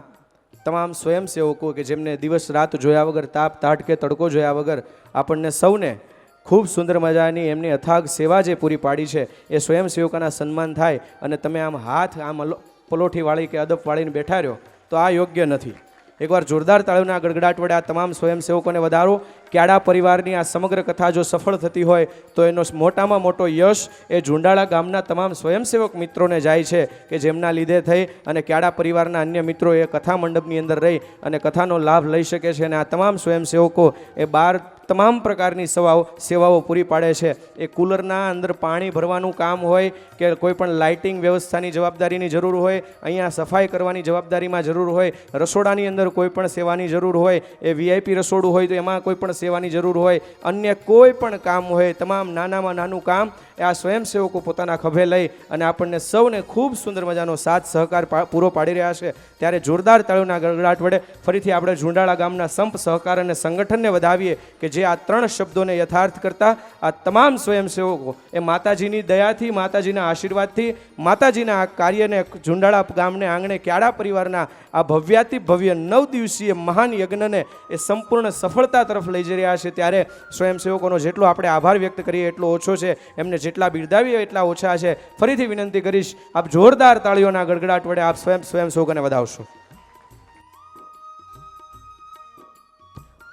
તમામ સ્વયંસેવકો કે જેમને દિવસ રાત જોયા વગર, તાપ તાટ કે તડકો જોયા વગર આપણને સૌને ખૂબ સુંદર મજાની એમની અથાગ સેવા જે પૂરી પાડી છે, એ સ્વયંસેવકોના સન્માન થાય અને તમે આમ હાથ આમ પલોઠી વાળી કે અદપ વાળીને બેઠા રહ્યો તો આ યોગ્ય નથી. એકવાર જોરદાર તાળીઓના ગડગડાટ વડે આ તમામ સ્વયંસેવકોને વધારો. ક્યાડા પરિવારની આ સમગ્ર કથા જો સફળ થતી હોય તો એનો મોટામાં મોટો યશ એ ઝુંડાળા ગામના તમામ સ્વયંસેવક મિત્રોને જાય છે કે જેમના લીધે થઈ અને ક્યાડા પરિવારના અન્ય મિત્રો એ કથા મંડપની અંદર રહી અને કથાનો લાભ લઈ શકે છે. અને આ તમામ સ્વયંસેવકો એ 12 તમામ પ્રકારની સેવાઓ પૂરી પાડે છે. એ કુલરના અંદર પાણી ભરવાનું કામ હોય કે કોઈ પણ લાઇટિંગ વ્યવસ્થાની જવાબદારીની જરૂર હોય, અહીંયા સફાઈ કરવાની જવાબદારીમાં જરૂર હોય, રસોડાની અંદર કોઈ પણ સેવાની જરૂર હોય, એ VIP રસોડું હોય તો એમાં કોઈ પણ સેવાની જરૂર હોય, અન્ય કોઈ પણ કામ હોય, તમામ નાનામાં નાનું કામ એ આ સ્વયંસેવકો પોતાના ખભે લઈ અને આપણને સૌને ખૂબ સુંદર મજાનો સાથ સહકાર પૂરો પાડી રહ્યા છે. ત્યારે જોરદાર તાળીઓના ગડગડાટ વડે ફરીથી આપણે ઝુંડાળા ગામના સંપ સહકાર અને સંગઠનને વધાવીએ કે જે આ 3 શબ્દોને યથાર્થ કરતા આ તમામ સ્વયંસેવકો એ માતાજીની દયાથી, માતાજીના આશીર્વાદથી, માતાજીના આ કાર્યને ઝુંડાળા ગામને આંગણે ક્યાડા પરિવારના આ ભવ્યાતિ ભવ્ય 9 દિવસીય મહાન યજ્ઞને એ સંપૂર્ણ સફળતા તરફ લઈ જઈ રહ્યા છે. ત્યારે સ્વયંસેવકોનો જેટલો આપણે આભાર વ્યક્ત કરીએ એટલો ઓછો છે, એમને જેટલા બિરદાવીએ એટલા ઓછા છે. ફરીથી વિનંતી કરીશ આપ જોરદાર તાળીઓના ગડગડાટ વડે આપ સ્વયંસેવકોને વધાવશો.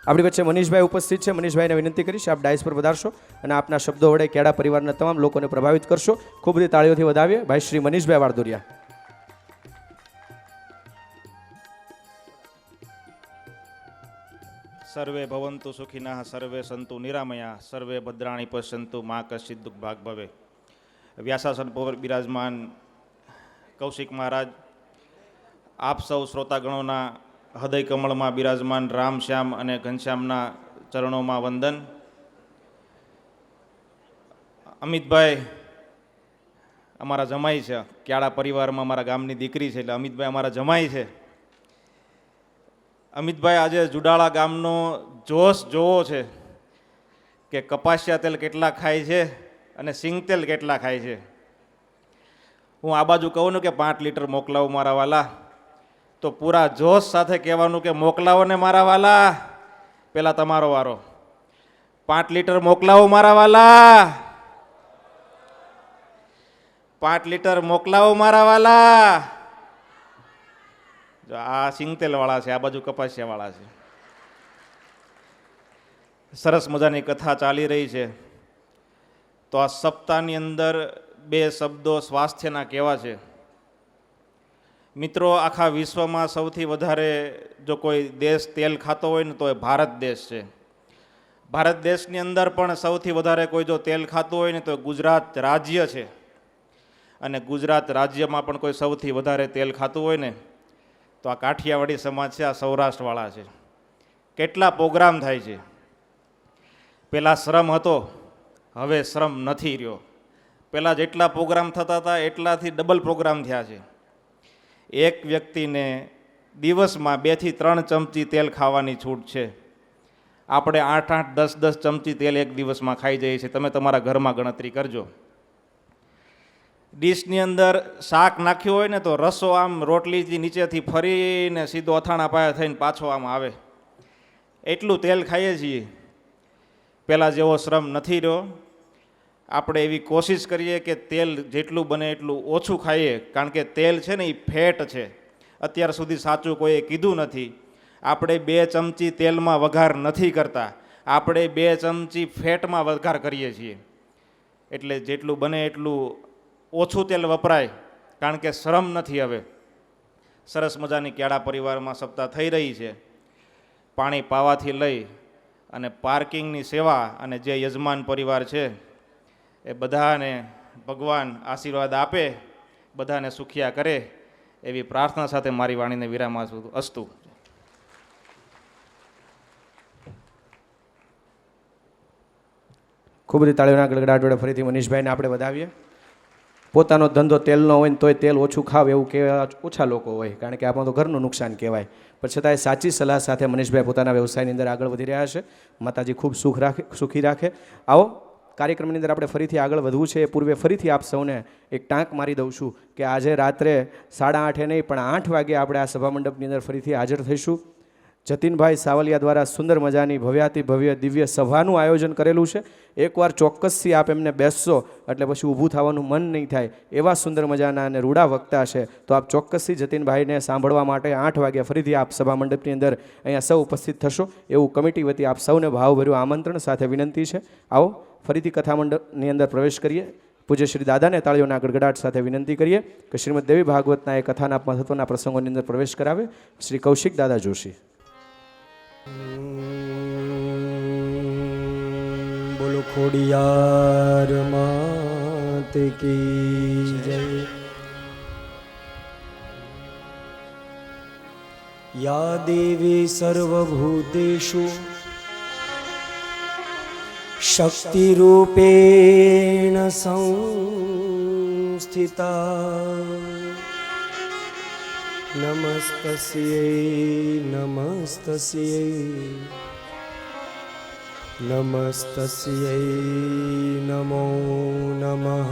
આપણી વચ્ચે મનીષભાઈ ઉપસ્થિત છે. મનીષભાઈને વિનંતી કરીશ આપ ડાયસ પર વધારશો અને આપના શબ્દો વડે ક્યાડા પરિવારના તમામ લોકોને પ્રભાવિત કરશો. ખૂબ બધી તાળીઓથી વધાવીએ ભાઈ શ્રી મનીષભાઈ વાળદુરિયા. સર્વે ભવંતુ સુખિનઃ, સર્વે સંતુ નિરામયા, સર્વે ભદ્રાણી પશ્યંતુ, મા કશ્ચિદ દુઃખ ભાગ ભવે. વ્યાસાસન પર બિરાજમાન કૌશિક મહારાજ, આપ સૌ શ્રોતાગણોના હૃદય કમળમાં બિરાજમાન રામ, શ્યામ અને ઘનશ્યામના ચરણોમાં વંદન. અમિતભાઈ અમારા જમાઈ છે, ક્યાડા પરિવારમાં અમારા ગામની દીકરી છે, એટલે અમિતભાઈ અમારા જમાઈ છે. અમિતભાઈ આજે ઝુંડાળા ગામનો જોશ જોવો છે કે કપાસિયા તેલ કેટલા ખાય છે અને સિંગ તેલ કેટલા ખાય છે. હું આ બાજુ કહું ને કે 5 લીટર મોકલાવું મારા વાલા, તો પૂરા જોશ સાથે કહેવાનું કે મોકલાવો ને મારા વાલા. પેલા તમારો વારો. 5 લીટર મોકલાવો મારા વાલા, 5 લીટર મોકલાવો મારા વાલા. આ સિંગતેલવાળા છે, આ બાજુ કપાસિયાવાળા છે. સરસ મજાની કથા ચાલી રહી છે. તો આ સપ્તાહની અંદર 2 શબ્દો સ્વાસ્થ્યના કહેવા છે. મિત્રો, આખા વિશ્વમાં સૌથી વધારે જો કોઈ દેશ તેલ ખાતો હોય ને તો એ ભારત દેશ છે. ભારત દેશની અંદર પણ સૌથી વધારે કોઈ જો તેલ ખાતું હોય ને તો ગુજરાત રાજ્ય છે. અને ગુજરાત રાજ્યમાં પણ કોઈ સૌથી વધારે તેલ ખાતું હોય ને તો આ કાઠિયાવાડી સમાજ છે, આ સૌરાષ્ટ્રવાળા છે. કેટલા પ્રોગ્રામ થાય છે. પહેલાં શ્રમ હતો, હવે શ્રમ નથી રહ્યો. પહેલાં જેટલા પ્રોગ્રામ થતા હતા એટલાથી ડબલ પ્રોગ્રામ થયા છે. એક વ્યક્તિને દિવસમાં 2 થી 3 ચમચી તેલ ખાવાની છૂટ છે. આપણે 8-8, 10-10 ચમચી તેલ એક દિવસમાં ખાઈ જઈએ છીએ. તમે તમારા ઘરમાં ગણતરી કરજો. ડીશની અંદર શાક નાખ્યું હોય ને તો રસો આમ રોટલીથી નીચેથી ફરીને સીધો અથાણા પાયા થઈને પાછો આમ આવે. એટલું તેલ ખાઈએ છીએ. પહેલાં જેવો શ્રમ નથી રહ્યો. આપણે એવી કોશિશ કરીએ કે તેલ જેટલું બને એટલું ઓછું ખાઈએ, કારણ કે તેલ છે ને એ ફેટ છે. અત્યાર સુધી સાચું કોઈએ કીધું નથી. આપણે 2 ચમચી તેલમાં વઘાર નથી કરતા, આપણે 2 ચમચી ફેટમાં વઘાર કરીએ છીએ. એટલે જેટલું બને એટલું ઓછું તેલ વપરાય કારણ કે શરમ નથી. હવે સરસ મજાની કેળા પરિવારમાં સપ્તાહ થઈ રહી છે. પાણી પાવાથી લઈ અને પાર્કિંગની સેવા અને જે યજમાન પરિવાર છે એ બધાને ભગવાન આશીર્વાદ આપે, બધાને સુખિયા કરે એવી પ્રાર્થના સાથે મારી વાણીને વિરામ અસ્તુ. ખૂબ બધી તાળીઓના ગડગડાટ વડે ફરીથી મનીષભાઈને આપણે વધાવીએ. પોતાનો ધંધો તેલનો હોય ને તોય તેલ ઓછું ખાવ એવું કહેવા ઓછા લોકો હોય, કારણ કે આમાં તો ઘરનું નુકસાન કહેવાય. પણ છતાંય સાચી સલાહ સાથે મનીષભાઈ પોતાના વ્યવસાયની અંદર આગળ વધી રહ્યા છે. માતાજી ખૂબ સુખી રાખે. આવો કાર્યક્રમની અંદર આપણે ફરીથી આગળ વધવું છે એ પૂર્વે ફરીથી આપ સૌને એક ટાંક મારી દઉં છું કે આજે રાત્રે 8:30 નહીં પણ 8 વાગે આપણે આ સભા મંડપની અંદર ફરીથી હાજર થઈશું. જતીનભાઈ સાવલિયા દ્વારા સુંદર મજાની ભવ્યાતિ ભવ્ય દિવ્ય સભાનું આયોજન કરેલું છે. એકવાર ચોક્કસથી આપ એમને બેસશો એટલે પછી ઊભું થવાનું મન નહીં થાય એવા સુંદર મજાના અને રૂડા વક્તા છે. તો આપ ચોક્કસથી જતીનભાઈને સાંભળવા માટે 8 વાગે ફરીથી આપ સભા મંડપની અંદર અહીંયા સૌ ઉપસ્થિત થશો એવું કમિટી વતી આપ સૌને ભાવભર્યું આમંત્રણ સાથે વિનંતી છે. આવો ફરીથી કથા મંડપની અંદર પ્રવેશ કરીએ. પૂજ્ય શ્રી દાદાને તાળીઓના ગડગડાટ સાથે વિનંતી કરીએ કે શ્રીમદ દેવી ભાગવતના એ કથાના મહત્વના પ્રસંગોની અંદર પ્રવેશ કરાવે શ્રી કૌશિક દાદા જોશી. બોલો ખોડિયાર માત કી જય. યા દેવી સર્વભૂતેષુ શક્તિરૂપેણ સંસ્થિતા નમસ્તસ્યૈ નમસ્તસ્યૈ નમસ્તસ્યૈ નમો નમઃ.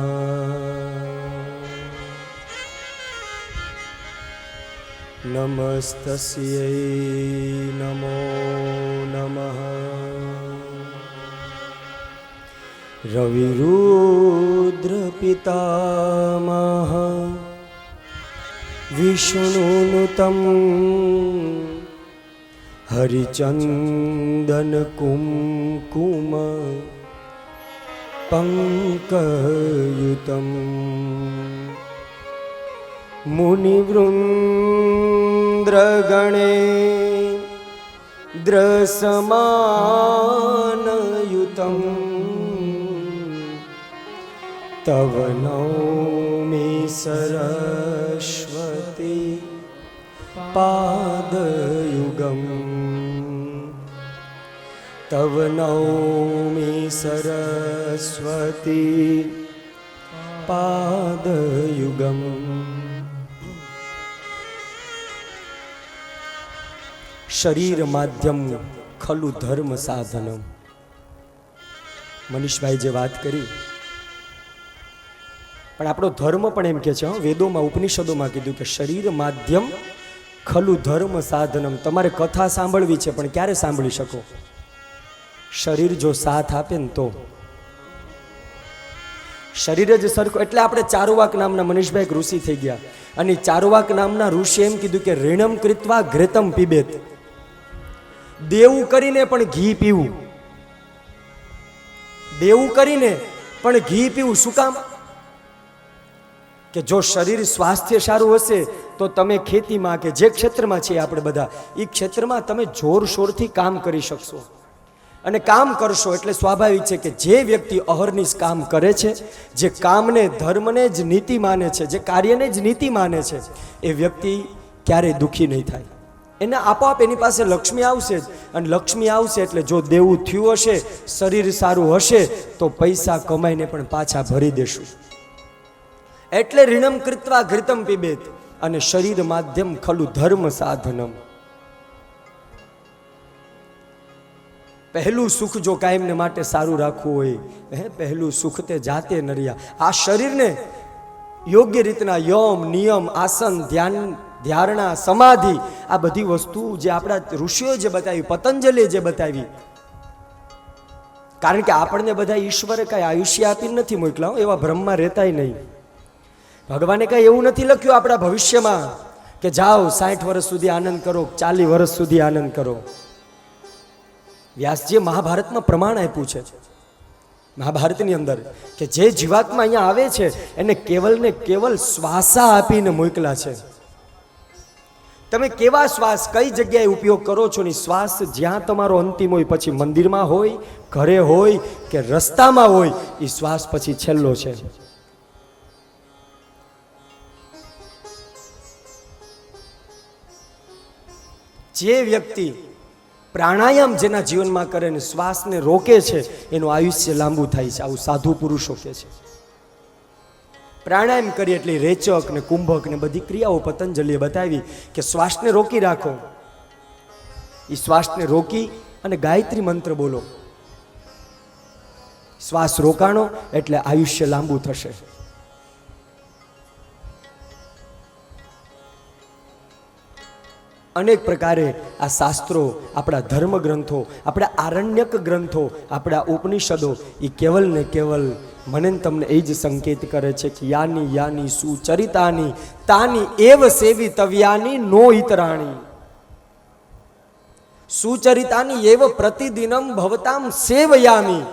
નમસ્તસ્યૈ નમો નમઃ. રવિરુદ્ર પિતામહ વિષ્ણુનુતમ હરિચંદન કુમકુમ પંકયુતમ મુનિવૃંદ્રગણે દ્રસમાનયુતમ તવ નૌમિ સરસ્વતી પાદયુગમ. તવ નૌમિ સરસ્વતી પાદયુગમ. શરીર માધ્યમ ખલુ ધર્મ સાધનમ. મનીષભાઈ જે વાત કરી પણ આપણો ધર્મ પણ એમ કે છે, વેદોમાં ઉપનિષદોમાં કીધું કે શરીર માધ્યમ ખલુ ધર્મ સાધનમ. તમારે કથા સાંભળવી છે પણ ક્યારે સાંભળી શકો? શરીર જો સાથ આપે ને તો. શરીર જ સરખું. એટલે આપણે ચારુવાક નામના મનીષભાઈ ઋષિ થઈ ગયા અને ચારુવાક નામના ઋષિ એમ કીધું કે ઋણમ કૃત્વા ઘૃતમ પીબેત. દેવું કરીને પણ ઘી પીવું, દેવું કરીને પણ ઘી પીવું. શું કામ? કે જો શરીર સ્વાસ્થ્ય સારું હશે તો તમે ખેતીમાં કે જે ક્ષેત્રમાં છીએ આપણે બધા એ ક્ષેત્રમાં તમે જોરશોરથી કામ કરી શકશો. અને કામ કરશો એટલે સ્વાભાવિક છે કે જે વ્યક્તિ અહર્નિશ કામ કરે છે, જે કામને ધર્મને જ નીતિ માને છે, જે કાર્યને જ નીતિ માને છે, એ વ્યક્તિ ક્યારેય દુઃખી નહીં થાય. એને આપોઆપ એની પાસે લક્ષ્મી આવશે જ. અને લક્ષ્મી આવશે એટલે જો દેવું થયું હશે, શરીર સારું હશે તો પૈસા કમાઈને પણ પાછા ભરી દેશું. એટલે ઋણમ કૃત્વા ઘૃતમ પીબેત. અને શરીર માધ્યમ ખલુ ધર્મ સાધનમ. પહેલું સુખ જો કાયમને માટે સારું રાખવું હોય, પહેલું સુખ તે જાતે નર્યા. આ શરીરને યોગ્ય રીતના યમ નિયમ આસન ધ્યાન ધારણા સમાધિ આ બધી વસ્તુ જે આપણા ઋષિઓએ જે બતાવી, પતંજલિએ જે બતાવી. કારણ કે આપણને બધા ઈશ્વરે કઈ આયુષ્ય આપી નથી મોકલા, એવા ભ્રમમાં રહેતાય નહીં. ભગવાને કઈ એવું નથી લખ્યું આપણા ભવિષ્યમાં કે જાઓ 60 વર્ષ સુધી આનંદ કરો, 40 વર્ષ સુધી આનંદ કરો. વ્યાસજીએ મહાભારતમાં પ્રમાણ આપ્યું છે મહાભારતની અંદર કે જે જીવાત્મા અહીંયા આવે છે એને કેવલ ને કેવલ શ્વાસા આપીને મોકલા છે. તમે કેવા શ્વાસ કઈ જગ્યાએ ઉપયોગ કરો છો ને શ્વાસ જ્યાં તમારો અંતિમ હોય, પછી મંદિરમાં હોય, ઘરે હોય કે રસ્તામાં હોય, એ શ્વાસ પછી છેલ્લો છે. જે વ્યક્તિ પ્રાણાયામ જેના જીવનમાં કરે ને શ્વાસને રોકે છે એનું આયુષ્ય લાંબુ થાય છે. આવું સાધુ પુરુષો કહે છે. પ્રાણાયામ કરી એટલે રેચક ને કુંભક ને બધી ક્રિયાઓ પતંજલિએ બતાવી કે શ્વાસને રોકી રાખો. એ શ્વાસને રોકી અને ગાયત્રી મંત્ર બોલો. શ્વાસ રોકાણો એટલે આયુષ્ય લાંબુ થશે. અનેક પ્રકારે આ શાસ્ત્રો, આપણા ધર્મ ગ્રંથો, આપણા આરણ્યક ગ્રંથો, આપણા ઉપનિષદો એ કેવલ ને કેવલ મને ને તમને એ જ સંકેત કરે છે કે યાની યાની સુચરિતાની તાની એવ સેવિતવ્યાની નો ઇતરાણી. સુચરિતાની એવ પ્રતિદિનમ ભવતામ સેવયામી.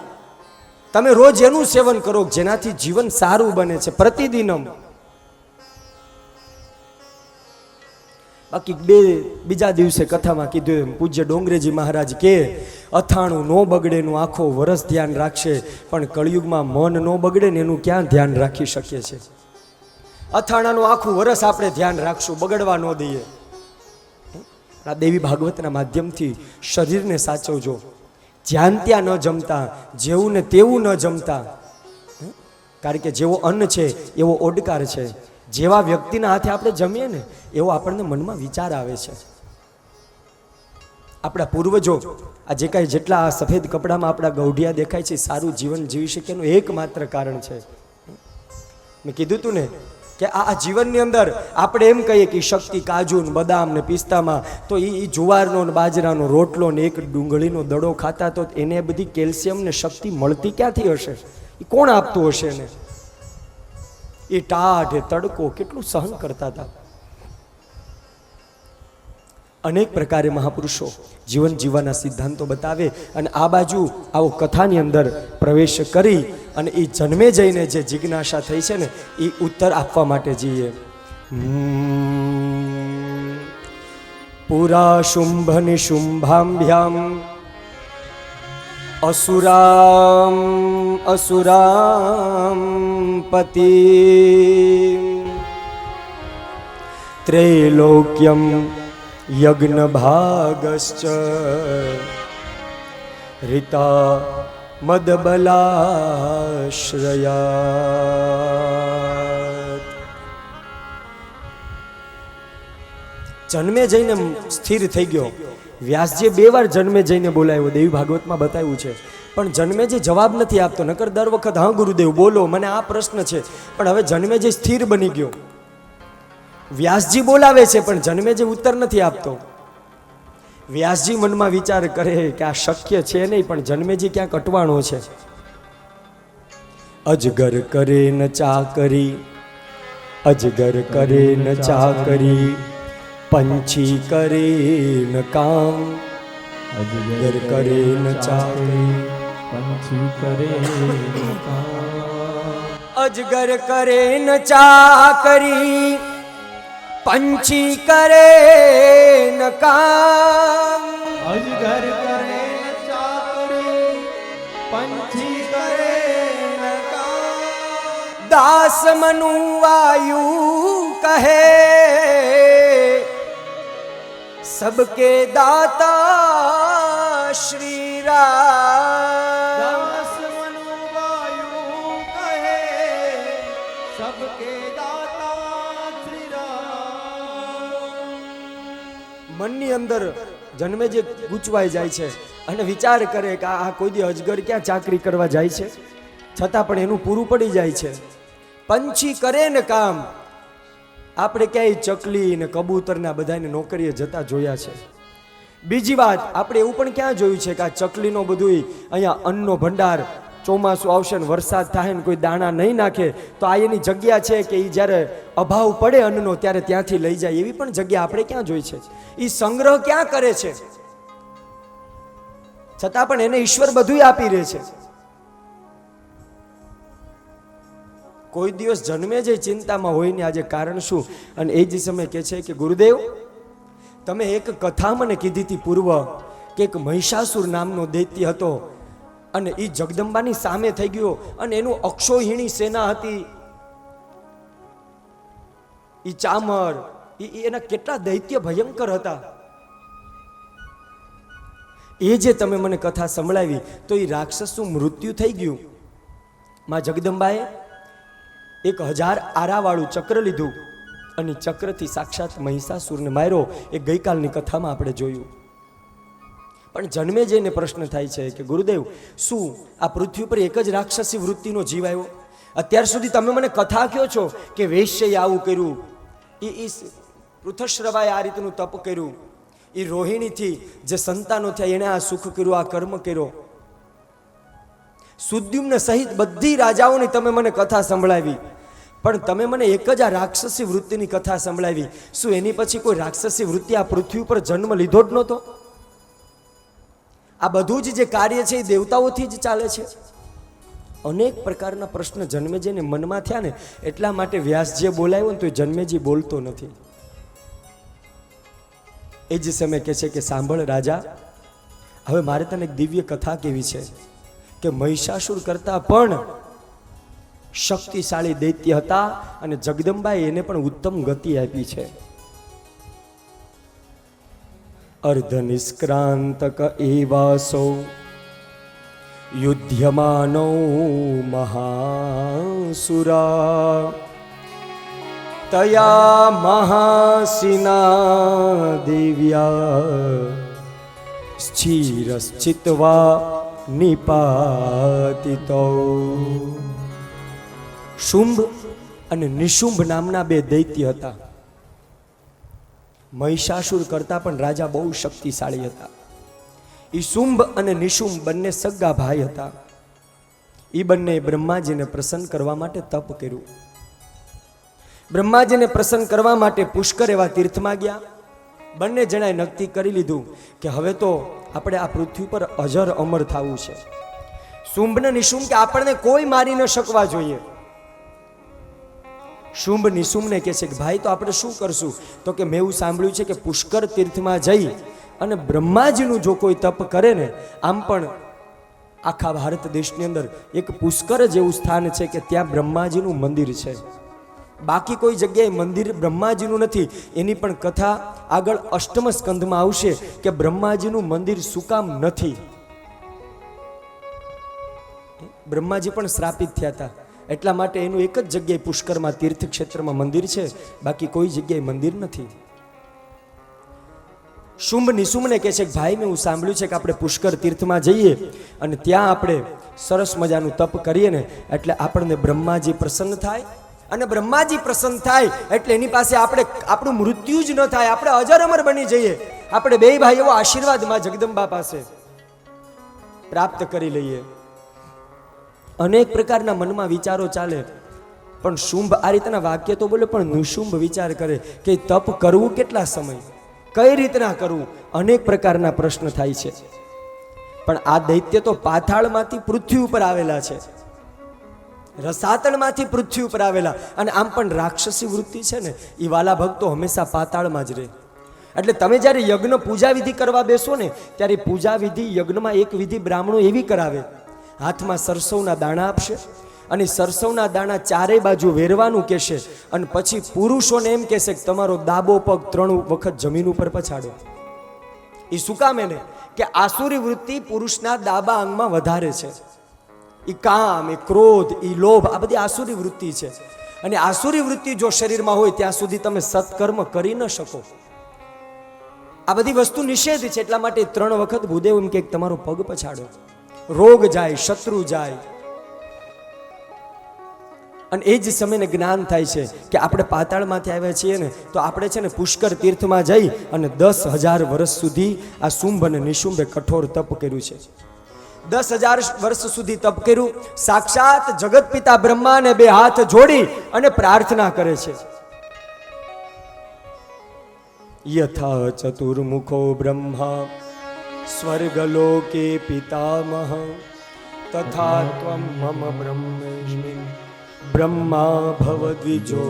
તમે રોજ એનું સેવન કરો જેનાથી જીવન સારું બને છે. પ્રતિદિનમ. બાકી બીજા દિવસે કથામાં કીધું એમ પૂજ્ય ડોંગરેજી મહારાજ કે અથાણું નો બગડેનું આખો વરસ ધ્યાન રાખશે, પણ કળિયુગમાં મન નો બગડે ને એનું ક્યાં ધ્યાન રાખી શકીએ છે. અથાણાનું આખું વરસ આપણે ધ્યાન રાખશું, બગડવા ન દઈએ. આ દેવી ભાગવતના માધ્યમથી શરીરને સાચવજો. જ્યાં ત્યાં ન જમતા, જેવું ને તેવું ન જમતા. કારણ કે જેવો અન્ન છે એવો ઓડકાર છે. જેવા વ્યક્તિના હાથે આપણે જમીએ ને એવો આપણને મનમાં વિચાર આવે છે. આપણા પૂર્વજો આ જે કાંઈ જેટલા આ સફેદ કપડામાં આપણા ગૌઢિયા દેખાય છે, સારું જીવન જીવી શકે એનું એકમાત્ર કારણ છે. મેં કીધું તું ને કે આ જીવનની અંદર આપણે એમ કહીએ કે શક્તિ કાજુ ને બદામ ને પિસ્તામાં, તો એ જુવારનો ને બાજરાનો રોટલો ને એક ડુંગળીનો દડો ખાતા તો એને બધી કેલ્શિયમ ને શક્તિ મળતી ક્યાંથી હશે? એ કોણ આપતું હશે એને? એ ટાઢ તડકો કેટલું સહન કરતા હતા. અનેક પ્રકારે મહાપુરુષો જીવન જીવવાના સિદ્ધાંતો બતાવે અને આ બાજુ આવો કથાની અંદર પ્રવેશ કરી અને એ જન્મે જઈને જે જિજ્ઞાસા થઈ છે ને એ ઉત્તર આપવા માટે જઈએ. પુરા શુંભ નિશુંભાભ્યામ असुराम असुराम पति त्रैलोक्यम यज्ञ भागश्च ऋता मदबलाश्रयात्. જન્મે જઈને સ્થિર થઈ ગયો. વ્યાસજીએ 2 વાર જન્મે જઈને બોલાવ્યો, દેવી ભાગવતમાં બતાવ્યું છે. પણ જન્મેજી જવાબ નથી આપતો. નકર દર વખત હા ગુરુદેવ બોલો, મને આ પ્રશ્ન છે. પણ હવે જન્મેજી સ્થિર બની ગયો. વ્યાસજી બોલાવે છે પણ જન્મેજી ઉત્તર નથી આપતો. વ્યાસજી મનમાં વિચાર કરે કે આ શક્ય છે નહીં, પણ જન્મેજી ક્યાંક અટવાણો છે. અજગર કરે ન ચાકરી, અજગર કરે ન ચાકરી, पंछी करे न काम, अजगर करे न चाकरी, पंछी करे न काम. अजगर करे न चाकरी, पंछी करे न काम. અજગર કરે ચાકરી, પંછી કરે ન કામ. दास मनु वायु कहे, सबके दाता श्री राम. દાસ મનુ વાયુ કહે, સબકે દાતા શ્રી રામ. મનની અંદર જન્મે જે ગૂંચવાઈ જાય છે અને વિચાર કરે કે આ કોઈ દી અજગર ક્યાં ચાકરી કરવા જાય છે, છતાં પણ એનું પૂરું પડી જાય છે. પંછી કરે ને કામ. આપણે ક્યાંય ચકલી ને કબૂતર ને બધાને નોકરીએ જતા જોયા છે. બીજી વાત, આપણે એવું પણ ક્યાં જોયું છે કે આ ચકલીનો બધું અહીંયા અન્નનો ભંડાર, ચોમાસું આવશે ને વરસાદ થાય ને કોઈ દાણા નહીં નાખે તો આ એની જગ્યા છે કે એ જ્યારે અભાવ પડે અન્નનો ત્યારે ત્યાંથી લઈ જાય. એવી પણ જગ્યા આપણે ક્યાં જોઈ છે? એ સંગ્રહ ક્યાં કરે છે? છતાં પણ એને ઈશ્વર બધું આપી રહે છે. કોઈ દિવસ જન્મે જે ચિંતામાં હોય ને આજે કારણ શું? અને એ જ સમય કહે છે કે ગુરુદેવ, તમે એક કથા મને કીધી હતી પૂર્વ કે એક મહિષાસુર નામનો દૈત્ય હતો અને એ જગદંબાની સામે થઈ ગયો અને એનું અક્ષોહિણી સેના હતી, એ ચામર, એના કેટલા દૈત્ય ભયંકર હતા. એ જે તમે મને કથા સંભળાવી તો એ રાક્ષસનું મૃત્યુ થઈ ગયું. માં જગદંબાએ 1000 આરાવાળું ચક્ર લીધું અને ચક્રથી સાક્ષાત મહિષાસુરને માર્યો. એ ગઈકાલની કથામાં આપણે જોયું. પણ જન્મે જઈને પ્રશ્ન થાય છે કે ગુરુદેવ, શું આ પૃથ્વી પર એક જ રાક્ષસી વૃત્તિનો જીવ આવ્યો? અત્યાર સુધી તમે મને કથા કહો છો કે વૈશ્યએ આવું કર્યું, એ પૃથશ્રવાએ આ રીતનું તપ કર્યું, એ રોહિણીથી જે સંતાનો થયા એણે આ સુખ કર્યું, આ કર્મ કર્યો. સુદ્યુમ્ન સહિત બધી રાજાઓની તમે મને કથા સંભળાવી, પણ તમે મને એક જ આ રાક્ષસી વૃત્તિની કથા સંભળાવી. શું એની પછી કોઈ રાક્ષસી વૃત્તિ આ પૃથ્વી ઉપર જન્મ લીધો જ નહોતો? આ બધું જ જે કાર્ય છે એ દેવતાઓથી જ ચાલે છે. અનેક પ્રકારના પ્રશ્ન જન્મેજીને મનમાં થયા ને, એટલા માટે વ્યાસજીએ બોલાવ્યો ને તો જન્મેજી બોલતો નથી. એ જ સમય કહે છે કે સાંભળ રાજા, હવે મારે તને એક દિવ્ય કથા કેવી છે કે મહિષાસુર કરતા પણ શક્તિશાળી દૈત્ય હતા અને જગદંબાએ એને પણ ઉત્તમ ગતિ આપી છે. અર્ધ નિષ્ક્રાંતક એવાસો યુધ્યમાનો મહાસુરા તયા મહાસિના દેવ્યા સ્થિરશ્ચિત્વા નિપાતિતો. શુંભ અને નિશુંભ નામના બે દૈત્ય હતા. મહિષાસુર કરતા પણ રાજા બહુ શક્તિશાળી હતા. એ શુંભ અને નિશુંભ બંને સગા ભાઈ હતા. એ બંને બ્રહ્માજીને પ્રસન્ન કરવા માટે તપ કર્યું. બ્રહ્માજીને પ્રસન્ન કરવા માટે પુષ્કર એવા તીર્થમાં ગયા. બંને જણાએ નક્કી કરી લીધું કે હવે તો આપણે આ પૃથ્વી પર અજર અમર થવું છે. શુંભ ને નિશુંભ કે આપણને કોઈ મારી ન શકવા જોઈએ. શુંભ નિશુંભને કહે છે કે ભાઈ તો આપણે શું કરશું? તો કે મેં એવું સાંભળ્યું છે કે પુષ્કર તીર્થમાં જઈ અને બ્રહ્માજીનું જો કોઈ તપ કરે ને, આમ પણ આખા ભારત દેશની અંદર એક પુષ્કર જેવું સ્થાન છે કે ત્યાં બ્રહ્માજીનું મંદિર છે. બાકી કોઈ જગ્યાએ મંદિર બ્રહ્માજીનું નથી. એની પણ કથા આગળ અષ્ટમ સ્કંધમાં આવશે કે બ્રહ્માજીનું મંદિર શું કામ નથી. બ્રહ્માજી પણ શ્રાપિત થયા હતા, એટલા માટે એનું એક જ જગ્યાએ પુષ્કરમાં તીર્થ ક્ષેત્રમાં મંદિર છે, બાકી કોઈ જગ્યાએ મંદિર નથી. શુંભ નિશુંભને કહે છે કે ભાઈ મેં હું સાંભળ્યું છે કે આપણે પુષ્કર તીર્થમાં જઈએ અને ત્યાં આપણે સરસ મજાનું તપ કરીએ ને એટલે આપણને બ્રહ્માજી પ્રસન્ન થાય, અને બ્રહ્માજી પ્રસન્ન થાય એટલે એની પાસે આપણું મૃત્યુ જ ન થાય, આપણે અજર અમર બની જઈએ. આપણે બે ભાઈઓ આશીર્વાદ માં જગદંબા પાસે પ્રાપ્ત કરી લઈએ. અનેક પ્રકારના મનમાં વિચારો ચાલે, પણ શુંભ આ રીતના વાક્ય તો બોલે, પણ નિશુંભ વિચાર કરે કે તપ કરવું કેટલા સમય, કઈ રીતના કરવું, અનેક પ્રકારના પ્રશ્ન થાય છે. પણ આ દૈત્ય તો પાતાળમાંથી પૃથ્વી ઉપર આવેલા છે, રસાતળમાંથી પૃથ્વી ઉપર આવેલા, અને આમ પણ રાક્ષસી વૃત્તિ છે ને એ વાલા ભક્તો હંમેશા પાતાળમાં જ રહે. એટલે તમે જ્યારે યજ્ઞ પૂજા વિધિ કરવા બેસો ને ત્યારે પૂજા વિધિ યજ્ઞમાં એક વિધિ બ્રાહ્મણો એવી કરાવે, હાથમાં સરસવના દાણા આપશે અને સરસવના દાણા ચારે બાજુ વેરવાનું કહેશે, અને પછી પુરુષોને એમ કહેશે કે તમારો ડાબો પગ 3 વખત જમીન ઉપર પછાડો. એ શું કામ? એને કે આસુરી વૃત્તિ પુરુષના ડાબા અંગમાં વધારે છે. એ કામ, એ ક્રોધ, એ લોભ, આ બધી આસુરી વૃત્તિ છે. અને આસુરી વૃત્તિ જો શરીરમાં હોય ત્યાં સુધી તમે સત્કર્મ કરી ન શકો. આ બધી વસ્તુ નિષેધ છે. એટલા માટે 3 વખત ભૂદેવ એમ કે તમારો પગ પછાડો, રોગ જાય, શત્રુ જાય. અને એ જ સમયને જ્ઞાન થાય છે કે આપણે પાતાળમાંથી આવ્યા છીએ ને તો આપણે છે ને પુષ્કર તીર્થમાં જઈ અને 10,000 વર્ષ સુધી આ શુંભ અને નિશુંભે કઠોર તપ કર્યું છે. 10,000 વર્ષ સુધી તપ કર્યું. સાક્ષાત જગત પિતા બ્રહ્માને 2 હાથ જોડી અને પ્રાર્થના કરે છે. યથા ચતુર્મુખો બ્રહ્મા સ્વર્ગલોકે પિતામહ તથા ત્વમ મમ બ્રહ્મેસ્મિન બ્રહ્મા ભવદ્વિજો.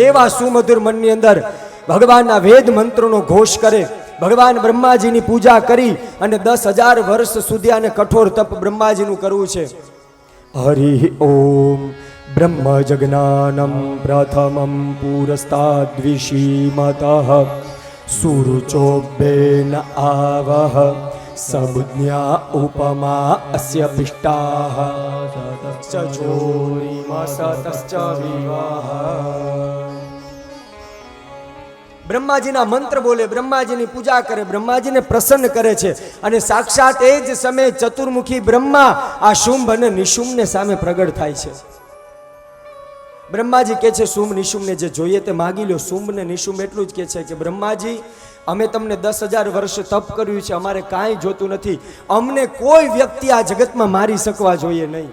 એવા સુમધુર મનની અંદર ભગવાનના વેદ મંત્રોનો ઘોષ કરે. ભગવાન બ્રહ્માજીની પૂજા કરી અને 10,000 વર્ષ સુધી આને કઠોર તપ બ્રહ્માજીનું કરવું છે. હરિ ઓમ બ્રહ્મ જજ્ઞાનમ પ્રથમમ પુરસ્તાદ્વિષીમતઃ સુરુચોબેન આવહ સબુજ્ઞા ઉપમા અસ્ય પિષ્ટાઃ સચોરીમસતશ્ચ વિવાહ. બ્રહ્માજીના મંત્ર બોલે, બ્રહ્માજીની પૂજા કરે, બ્રહ્માજીને પ્રસન્ન કરે છે અને સાક્ષાત એ જ સમયે ચતુર્મુખી બ્રહ્મા આ શુંભ અને નિશુંભને સામે પ્રગટ થાય છે. બ્રહ્માજી કહે છે શુંભ નિશુંભને જે જોઈએ તે માગી લો. શુંભ ને નિશુંભ એટલું જ કહે છે કે બ્રહ્માજી અમે તમને 10,000 વર્ષ તપ કર્યું છે, અમારે કાંઈ જોતું નથી, અમને કોઈ વ્યક્તિ આ જગતમાં મારી શકવા જોઈએ નહીં.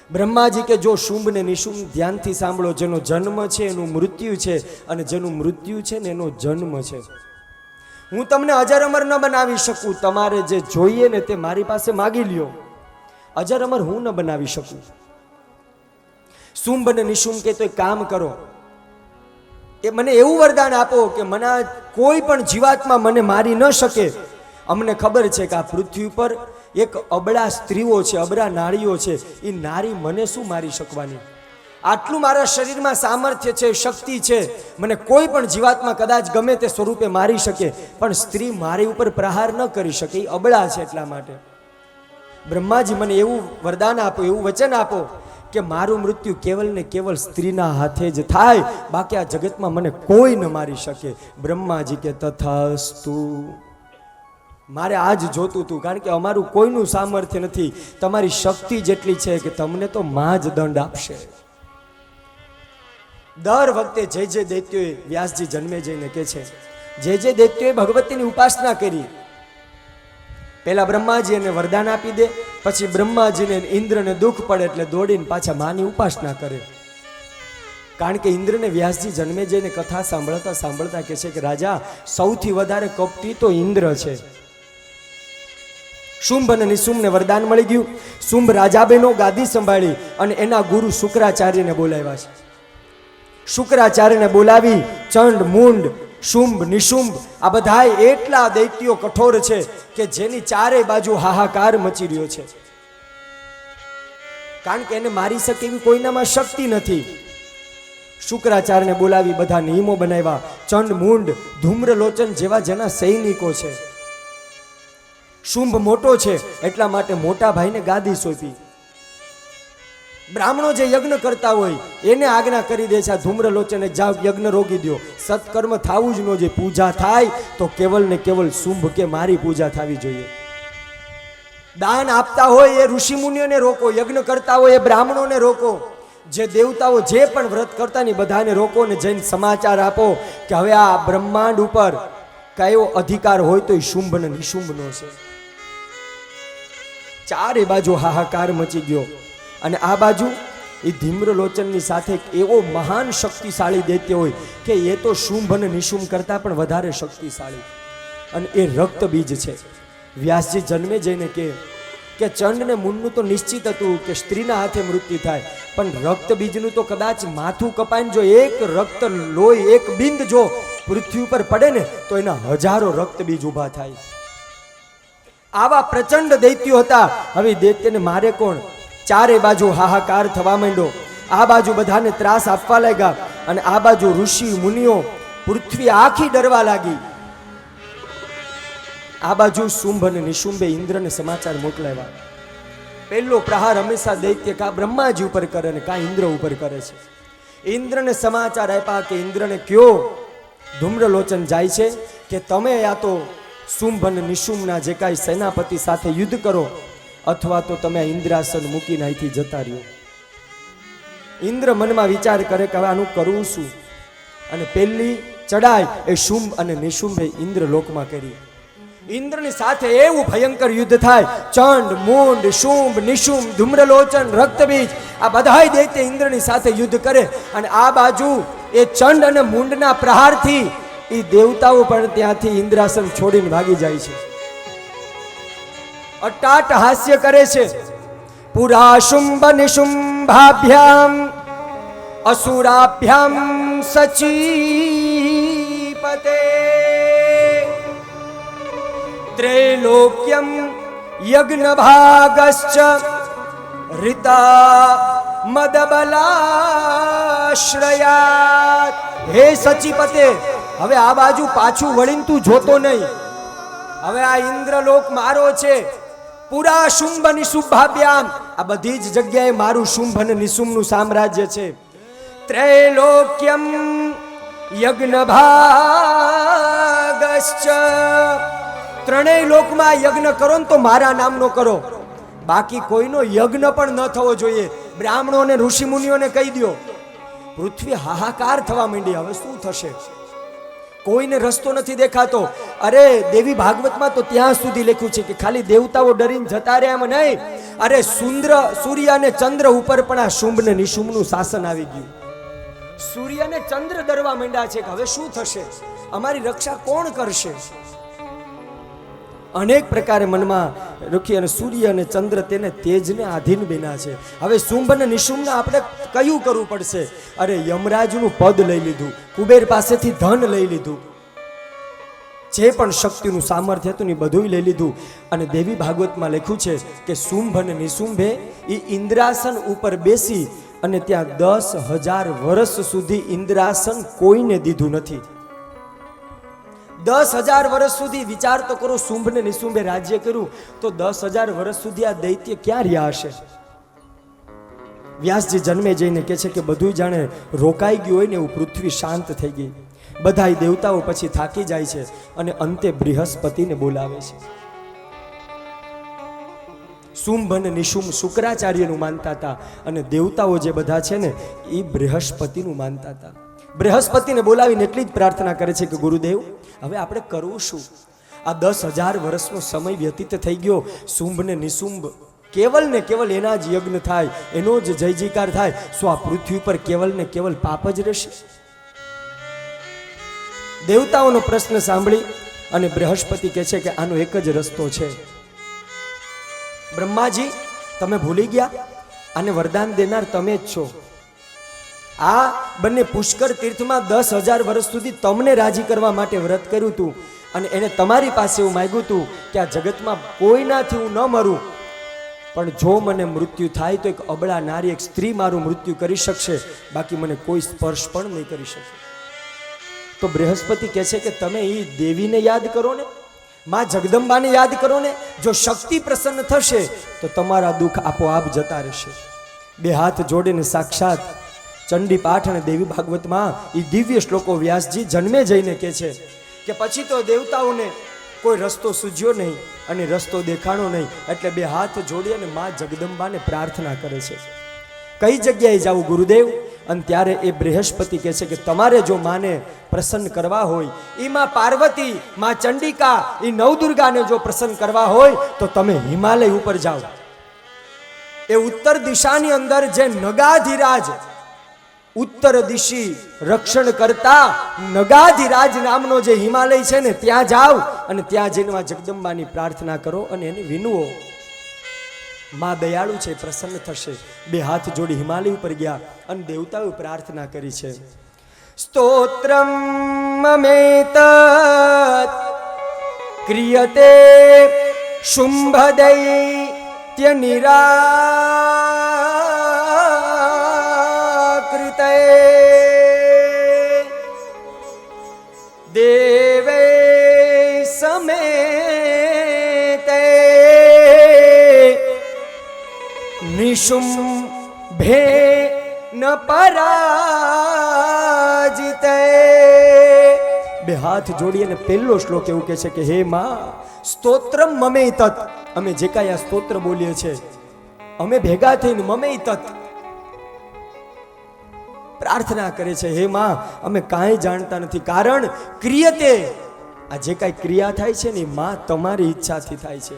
બ્રહ્માજી કે જો શુંભ ને નિશુંભ ધ્યાનથી સાંભળો, જેનો જન્મ છે એનું મૃત્યુ છે અને જેનું મૃત્યુ છે ને એનો જન્મ છે. હું તમને અજર અમર ન બનાવી શકું, તમારે જે જોઈએ ને તે મારી પાસે માગી લ્યો. અજર અમર હું ન બનાવી શકું. શુંભ અને નિશુંભ કે તો એક કામ કરો, એ મને એવું વરદાન આપો કે મને કોઈ પણ જીવાત્મા મને મારી ન શકે. અમને ખબર છે કે આ પૃથ્વી ઉપર એક અબળા સ્ત્રીઓ છે, અબળા નારીઓ છે, એ નારી મને શું મારી શકવાની? આટલું મારા શરીરમાં સામર્થ્ય છે, શક્તિ છે, મને કોઈ પણ જીવાત્મા કદાચ ગમે તે સ્વરૂપે મારી શકે, પણ સ્ત્રી મારી ઉપર પ્રહાર ન કરી શકે, એ અબળા છે. એટલા માટે બ્રહ્માજી મને એવું વરદાન આપો, એવું વચન આપો કે મારું મૃત્યુ કેવલ ને કેવલ સ્ત્રીના હાથે જ થાય, બાકી આ જગતમાં મને કોઈ ન મારી શકે. બ્રહ્માજી કે તથાસ્તુ. મારે આજ જોતું હતું, કારણ કે અમારું કોઈનું સામર્થ્ય નથી, તમારી શક્તિ જેટલી છે કે તમને તો માં જ દંડ આપશે. દર વખતે જે દૈત્યોએ વ્યાસજી જન્મે જઈને કે છે, જે દૈત્યોએ ભગવતીની ઉપાસના કરી, પહેલા બ્રહ્માજી એને વરદાન આપી દે, પછી બ્રહ્માજીને ઇન્દ્રને દુઃખ પડે એટલે દોડીને પાછા માની ઉપાસના કરે. કારણ કે ઇન્દ્રને વ્યાસજી જન્મે જઈને કથા સાંભળતા સાંભળતા કહે છે કે રાજા, સૌથી વધારે કપટી તો ઇન્દ્ર છે. શુંભ અને નિશુંભને વરદાન મળી ગયું. શુંભ રાજાબેનો ગાદી સંભાળી અને એના ગુરુ શુક્રાચાર્યને બોલાવ્યા છે. શુક્રાચાર્યને બોલાવી ચંડ મૂંડ શુંભ નિશુંભ આ બધાય એટલા દૈત્યો કઠોર છે કે જેની ચારે બાજુ હાહાકાર મચી રહ્યો છે. કારણ કે એને મારી શકે એવી કોઈનામાં શક્તિ નથી. શુક્રાચાર્યને બોલાવી બધા નિયમો બનાવ્યા. ચંડ મૂંડ ધૂમ્રલોચન જેવા જેના સૈનિકો છે. શુંભ મોટો છે એટલા માટે મોટા ભાઈને ગાદી સોંપી. બ્રાહ્મણો જે યજ્ઞ કરતા હોય એને આજ્ઞા કરી દે છે, આ ધૂમ્રલોચને જાઓ યજ્ઞ રોકી દો, સત્કર્મ થવું જ ન જોઈએ. પૂજા થાય તો કેવલ ને કેવલ શુંભ કે મારી પૂજા થવી જોઈએ. દાન આપતા હોય એ ઋષિ મુનિઓને રોકો, યજ્ઞ કરતા હોય એ બ્રાહ્મણોને રોકો, જે દેવતાઓ જે પણ વ્રત કરતા ને બધાને રોકો ને જઈને સમાચાર આપો કે હવે આ બ્રહ્માંડ ઉપર કયો અધિકાર હોય તો એ શુંભ ને નિશુંભનો છે. ચારે બાજુ હાહાકાર મચી ગયો. અને આ બાજુ એ ધૂમ્રલોચનની સાથે એવો મહાન શક્તિશાળી દૈત્ય હોય કે એ તો શુંભ અને નિશુંભ કરતાં પણ વધારે શક્તિશાળી, અને એ રક્ત બીજ છે. વ્યાસજી જન્મે જઈને કે ચંડ ને મૂંડનું તો નિશ્ચિત હતું કે સ્ત્રીના હાથે મૃત્યુ થાય, પણ રક્ત બીજનું તો કદાચ માથું કપાઈને જો એક રક્ત લોહી એક બિંદ જો પૃથ્વી ઉપર પડે ને તો એના હજારો રક્ત બીજ ઊભા થાય. આવા પ્રચંડ દૈત્યો હતા. હવે દૈત્યને મારે કોણ? ચારે બાજુ હાહાકાર થવા માંડ્યો. આ બાજુ બધાને ત્રાસ આપવા લાગ્યા અને આ બાજુ ઋષિ મુનિઓ પૃથ્વી આખી ડરવા લાગી. આ બાજુ શુંભ અને નિશુંભે ઇન્દ્રને સમાચાર મોકલાવ્યા. પહેલો પ્રહાર હંમેશા દૈત્ય કા બ્રહ્માજી ઉપર કરે ને કા ઇન્દ્ર ઉપર કરે છે. ઇન્દ્રને સમાચાર આપ્યા કે ઇન્દ્રને કયો ધૂમ્રલોચન જાય છે કે તમે યા તો શુંભ અને નિશુંભના જે કાંઈ સેનાપતિ સાથે યુદ્ધ કરો અથવા તો તમે ઇન્દ્રાસન મૂકીને અહીંથી જતા રહ્યો. ઇન્દ્ર મનમાં વિચાર કરે કે હવે આનું કરવું શું, અને પહેલી ચડાઈ એ શુંભ અને નિશુંભે ઇન્દ્ર લોકમાં કરી. ઇન્દ્રની સાથે એવું ભયંકર યુદ્ધ થાય. ચંડ મૂંડ શુંભ નિશુંભ ધૂમ્રલોચન રક્તબીજ આ બધાય દૈત્ય ઇન્દ્રની સાથે યુદ્ધ કરે. અને આ બાજુ એ ચંડ અને મૂંડના પ્રહારથી એ દેવતાઓ પણ ત્યાંથી ઇન્દ્રાસન છોડીને ભાગી જાય છે. અટ્ટાટ હાસ્ય કરે છે. પુરા શુંભ નિશુંભાભ્યામ અસુરાભ્યામ સચીપતે ત્રૈલોક્યમ યજ્ઞભાગશ્ચ રિતા મદબલાશ્રયાત. હે સચીપતે, હવે આ બાજુ પાછું વળીને તું જોતો નહીં. હવે આ ઇન્દ્રલોક મારો છે. પુરા શુંભ નિશુંભાભ્યામ, આ બધી જ જગ્યાએ મારું શુંભ અને નિશુંભનું સામ્રાજ્ય છે. ત્રૈલોક્યમ યજ્ઞભાગશ્ચ, ત્રણેય લોકમાં યજ્ઞ કરો ને તો મારા નામનો કરો. બાકી કોઈનો યજ્ઞ પણ ન થવો જોઈએ. બ્રાહ્મણો અને ઋષિ મુનિઓને કહી દો. પૃથ્વી હાહાકાર થવા માંડી. હવે શું થશે? કોઈને રસ્તો નથી દેખાતો. અરે દેવી ભાગવતમાં તો ત્યાં સુધી લખ્યું છે કે ખાલી દેવતાઓ ડરીને જતા રહ્યા એમ નહીં. અરે સૂર્ય અને ચંદ્ર ઉપર પણ આ શુંભ ને નિશુંભનું શાસન આવી ગયું. સૂર્ય અને ચંદ્ર ડરવા માંડ્યા છે કે હવે શું થશે, અમારી રક્ષા કોણ કરશે. અનેક પ્રકારે મનમાં રૂખી અને સૂર્ય અને ચંદ્ર તેને તેજને આધીન બન્યા છે. હવે શુંભ અને નિશુંભને આપણે કયું કરવું પડશે? અરે યમરાજનું પદ લઈ લીધું, કુબેર પાસેથી ધન લઈ લીધું, જે પણ શક્તિનું સામર્થ્ય હતું ને બધું લઈ લીધું. અને દેવી ભાગવતમાં લખ્યું છે કે શુંભ અને નિશુંભે એ ઇન્દ્રાસન ઉપર બેસી અને ત્યાં 10,000 વર્ષ સુધી ઇન્દ્રાસન કોઈને દીધું નથી. 10,000 વર્ષ સુધી વિચાર તો કરો. શુંભ ને નિશુંભે રાજ્ય કર્યું તો 10,000 વર્ષ સુધી આ દૈત્ય ક્યાં રહ્યા હશે? વ્યાસજી જન્મે જઈને કહે છે કે બધું જાણે રોકાઈ ગયું હોય ને એવું પૃથ્વી શાંત થઈ ગઈ. બધા દેવતાઓ પછી થાકી જાય છે અને અંતે બૃહસ્પતિને બોલાવે છે. શુંભ અને નિશુંભ શુક્રાચાર્યનું માનતા હતા અને દેવતાઓ જે બધા છે ને એ બૃહસ્પતિનું માનતા હતા. બૃહસ્પતિને બોલાવીને એટલી જ પ્રાર્થના કરે છે કે ગુરુદેવ, હવે આપણે કરવું શું? આ 10,000 વર્ષનો સમય વ્યતીત થઈ ગયો. શુંભ ને નિશુંભ કેવલ ને કેવલ એના જ યજ્ઞ થાય, એનો જ જય જયકાર થાય. શું આ પૃથ્વી પર કેવલ ને કેવલ પાપ જ રહેશે? દેવતાઓનો પ્રશ્ન સાંભળી અને બૃહસ્પતિ કહે છે કે આનો એક જ રસ્તો છે. બ્રહ્માજી, તમે ભૂલી ગયા? આને વરદાન દેનાર તમે જ છો. આ બંને પુષ્કર તીર્થમાં 10,000 વર્ષ સુધી તમને રાજી કરવા માટે વ્રત કર્યું હતું અને એને તમારી પાસે એવું માંગ્યું હતું કે આ જગતમાં કોઈનાથી હું ન મરું, પણ જો મને મૃત્યુ થાય તો એક અબળા નારી, એક સ્ત્રી મારું મૃત્યુ કરી શકશે, બાકી મને કોઈ સ્પર્શ પણ નહીં કરી શકે. તો બૃહસ્પતિ કહે છે કે તમે એ દેવીને યાદ કરો ને, માં જગદંબાને યાદ કરો ને. જો શક્તિ પ્રસન્ન થશે તો તમારા દુઃખ આપોઆપ જતા રહેશે. બે હાથ જોડીને સાક્ષાત ચંડી પાઠ અને દેવી ભાગવતમાં એ દિવ્ય શ્લોકો વ્યાસજી જન્મે જઈને કહે છે કે પછી તો દેવતાઓને કોઈ રસ્તો સૂઝ્યો નહીં અને રસ્તો દેખાણો નહીં, એટલે બે હાથ જોડી અને માં જગદંબાને પ્રાર્થના કરે છે કઈ જગ્યાએ જાવું ગુરુદેવ? અને ત્યારે એ બૃહસ્પતિ કહે છે કે તમારે જો માને પ્રસન્ન કરવા હોય, એ માં પાર્વતી, માં ચંડિકા, એ નવદુર્ગાને જો પ્રસન્ન કરવા હોય તો તમે હિમાલય ઉપર જાઓ. એ ઉત્તર દિશાની અંદર જે નગાધિરાજ, ઉત્તર દિશી રક્ષણ કરતા નગાધિરાજ નામનો જે હિમાલય છે ને ત્યાં જાઓ અને ત્યાં જઈને માં જગદંબાની પ્રાર્થના કરો અને એને વિનવો. માં દયાળુ છે, પ્રસન્ન થશે. બે હાથ જોડી હિમાલય ઉપર ગયા અને દેવતાઓએ પ્રાર્થના કરી છે. સ્તોત્રમ મમેત ક્રિયતે શુંભદૈત્ય નિરાકૃતે દેવે સમેતે નિશુંભે ન પરાજિતે. બે હાથ જોડી અને પહેલો શ્લોક એવું કહે છે કે હે માં, સ્તોત્રમ મમે તત, અમે જે કાંઈ આ સ્તોત્ર બોલીએ છે અમે ભેગા થઈને મમે તત પ્રાર્થના કરે છે. હે માં, અમે કાંઈ જાણતા નથી, કારણ ક્રિયતે, આ જે કાંઈ ક્રિયા થાય છે ને માં તમારી ઈચ્છાથી થાય છે.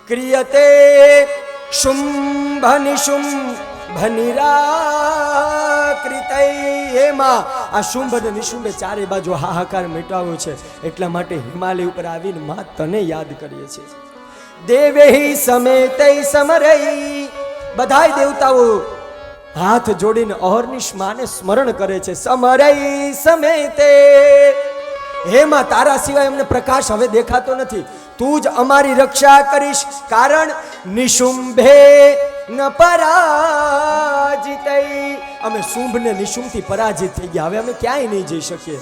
ક્રિયતે શુંભ નિશુંભ નિરાકૃતૈ. હે માં, આ શુંભ અને નિશુંભે ચારે બાજુ હાહાકાર મેટાવ્યો છે, એટલા માટે હિમાલય ઉપર આવીને માં તને યાદ કરીએ છીએ. દેવે સમેતૈ સમરૈ બધાય દેવતાઓ હાથ જોડીને અહર્નિશ માને સ્મરણ કરે છે. સમરઈ સમેતે, હે માં તારા સિવાય અમને પ્રકાશ હવે દેખાતો નથી. તું જ અમારી રક્ષા કરીશ. કારણ નિશુંભે ન પરાજિતૈ, અમે શુંભ ને નિશુંભથી પરાજિત થઈ ગયા. હવે અમે ક્યાંય નહીં જઈ શકીએ.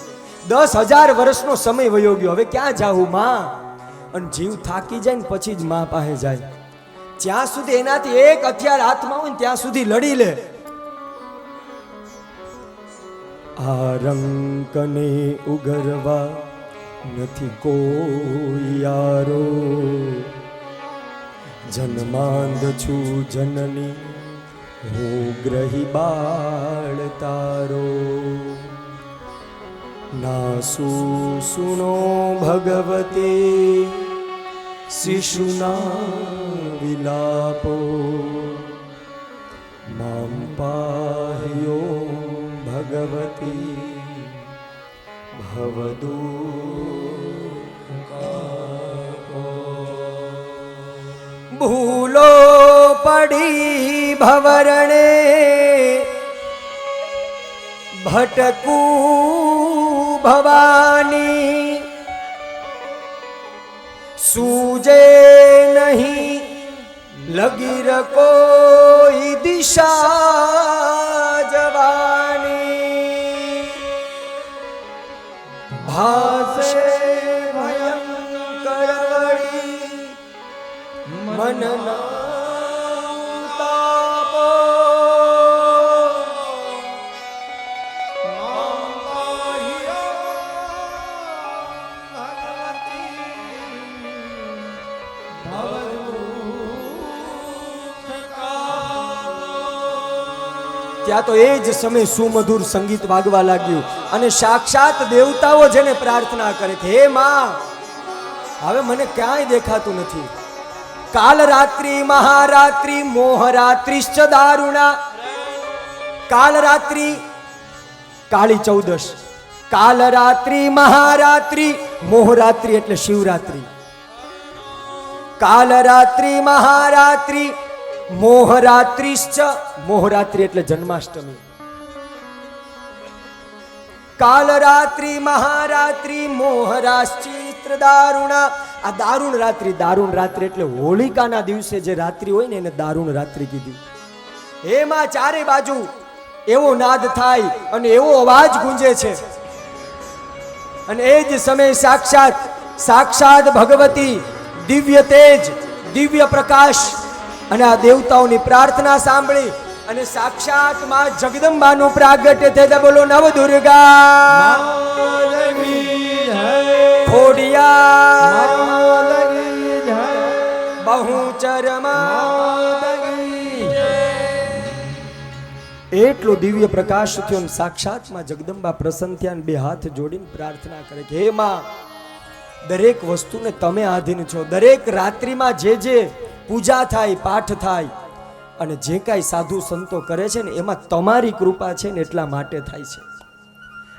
10,000 વર્ષનો સમય વયો ગયો. હવે ક્યાં જાવું માં? અને જીવ થાકી જાય ને પછી જ માં પાસે જાય. જ્યાં સુધી એનાથી એક હથિયાર હાથમાં હોય ને ત્યાં સુધી લડી લે. આ રંકને ઉગરવા નથી કોઈ યારો, જન્માંધ છું જનની હું ગ્રહી બાળ તારો. નાસુ સુનો ભગવતે શિશુના વિલાપો, મામ પાહ્યો ભગવતી ભવદુઃખાપો. ભૂલો પડી ભવરણે ભટકું ભવાની, સૂજે નહીં લગીર કોઈ દિશા જવાની. ભાસે ભયંકર વળી મનના તાપો, ત્યાં તો એ જ સમય સુમધુર સંગીત વાગવા લાગ્યું અને સાક્ષાત દેવતાઓ જેને પ્રાર્થના કરે કે હે માં હવે મને ક્યાંય દેખાતું નથી. કાલ રાત્રિ મહારાત્રિ મોહરાત્રિશ્ચ દારુણા. કાલ રાત્રિ કાળી ચૌદશ, કાલ રાત્રિ મહારાત્રિ, મોહરાત્રિ એટલે શિવરાત્રિ. કાલ રાત્રિ મહારાત્રિ મોહરાત્રિશ્ચ, મોહરાત્રિ એટલે જન્માષ્ટમી. કાલ રાત્રિ મહારાત્રિ મોહરાશ્ચિત્ર દારુણા. આ દારૂણ રાત્રિ, દારૂણ રાત્રિ એટલે હોલિકાના દિવસે જે રાત્રિ હોય ને એને દારૂણ રાત્રિ કીધી. એમાં ચારે બાજુ એવો નાદ થાય અને એવો અવાજ ગુંજે છે અને એ જ સમયે સાક્ષાત ભગવતી દિવ્ય તેજ, દિવ્ય પ્રકાશ અને આ દેવતાઓની પ્રાર્થના સાંભળી અને સાક્ષાત માં જગદંબાનું પ્રાગટ્ય થતા. બોલો નવ દુર્ગા ખોડિયાર એટલો દિવ્ય પ્રકાશ થયો અને સાક્ષાત માં જગદંબા પ્રસન્ન થયા અને બે હાથ જોડીને પ્રાર્થના કરે કે હે માં દરેક વસ્તુને તમે આધીન છો. દરેક રાત્રિમાં જે પૂજા થાય, પાઠ થાય અને જે કાંઈ સાધુ સંતો કરે છે ને એમાં તમારી કૃપા છે ને એટલા માટે થાય છે.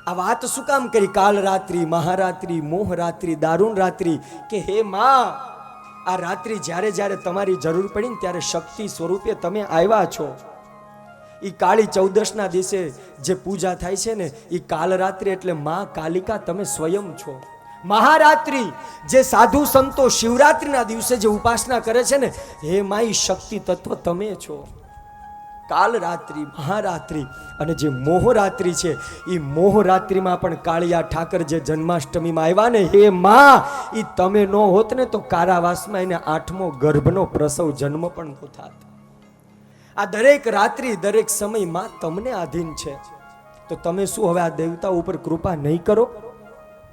આ વાત શું કામ કરી? કાલ રાત્રિ મહારાત્રિ મોહરાત્રિ દારૂણ રાત્રિ કે હે માં આ રાત્રિ જ્યારે જ્યારે તમારી જરૂર પડી ને ત્યારે શક્તિ સ્વરૂપે તમે આવ્યા છો. એ કાળી ચૌદશના દિવસે જે પૂજા થાય છે ને એ કાલ રાત્રિ એટલે માં કાલિકા તમે સ્વયં છો. મહારાત્રિ જે સાધુ સંતો શિવરાત્રિના દિવસે જે ઉપાસના કરે છે ને હે માં ઈ શક્તિ તત્વ તમે છો. કાલ રાત્રિ મહારાત્રિ અને જે મોહરાત્રિ છે એ મોહરાત્રિમાં પણ કાળિયા ઠાકર જે જન્માષ્ટમીમાં આવ્યા ને હે માં એ તમે ન હોત ને તો કારાવાસમાં એને 8મો ગર્ભનો પ્રસવ જન્મ પણ ન થાત. આ દરેક રાત્રિ દરેક સમય માં તમને આધીન છે તો તમે શું હવે આ દેવતા ઉપર કૃપા નહીં કરો?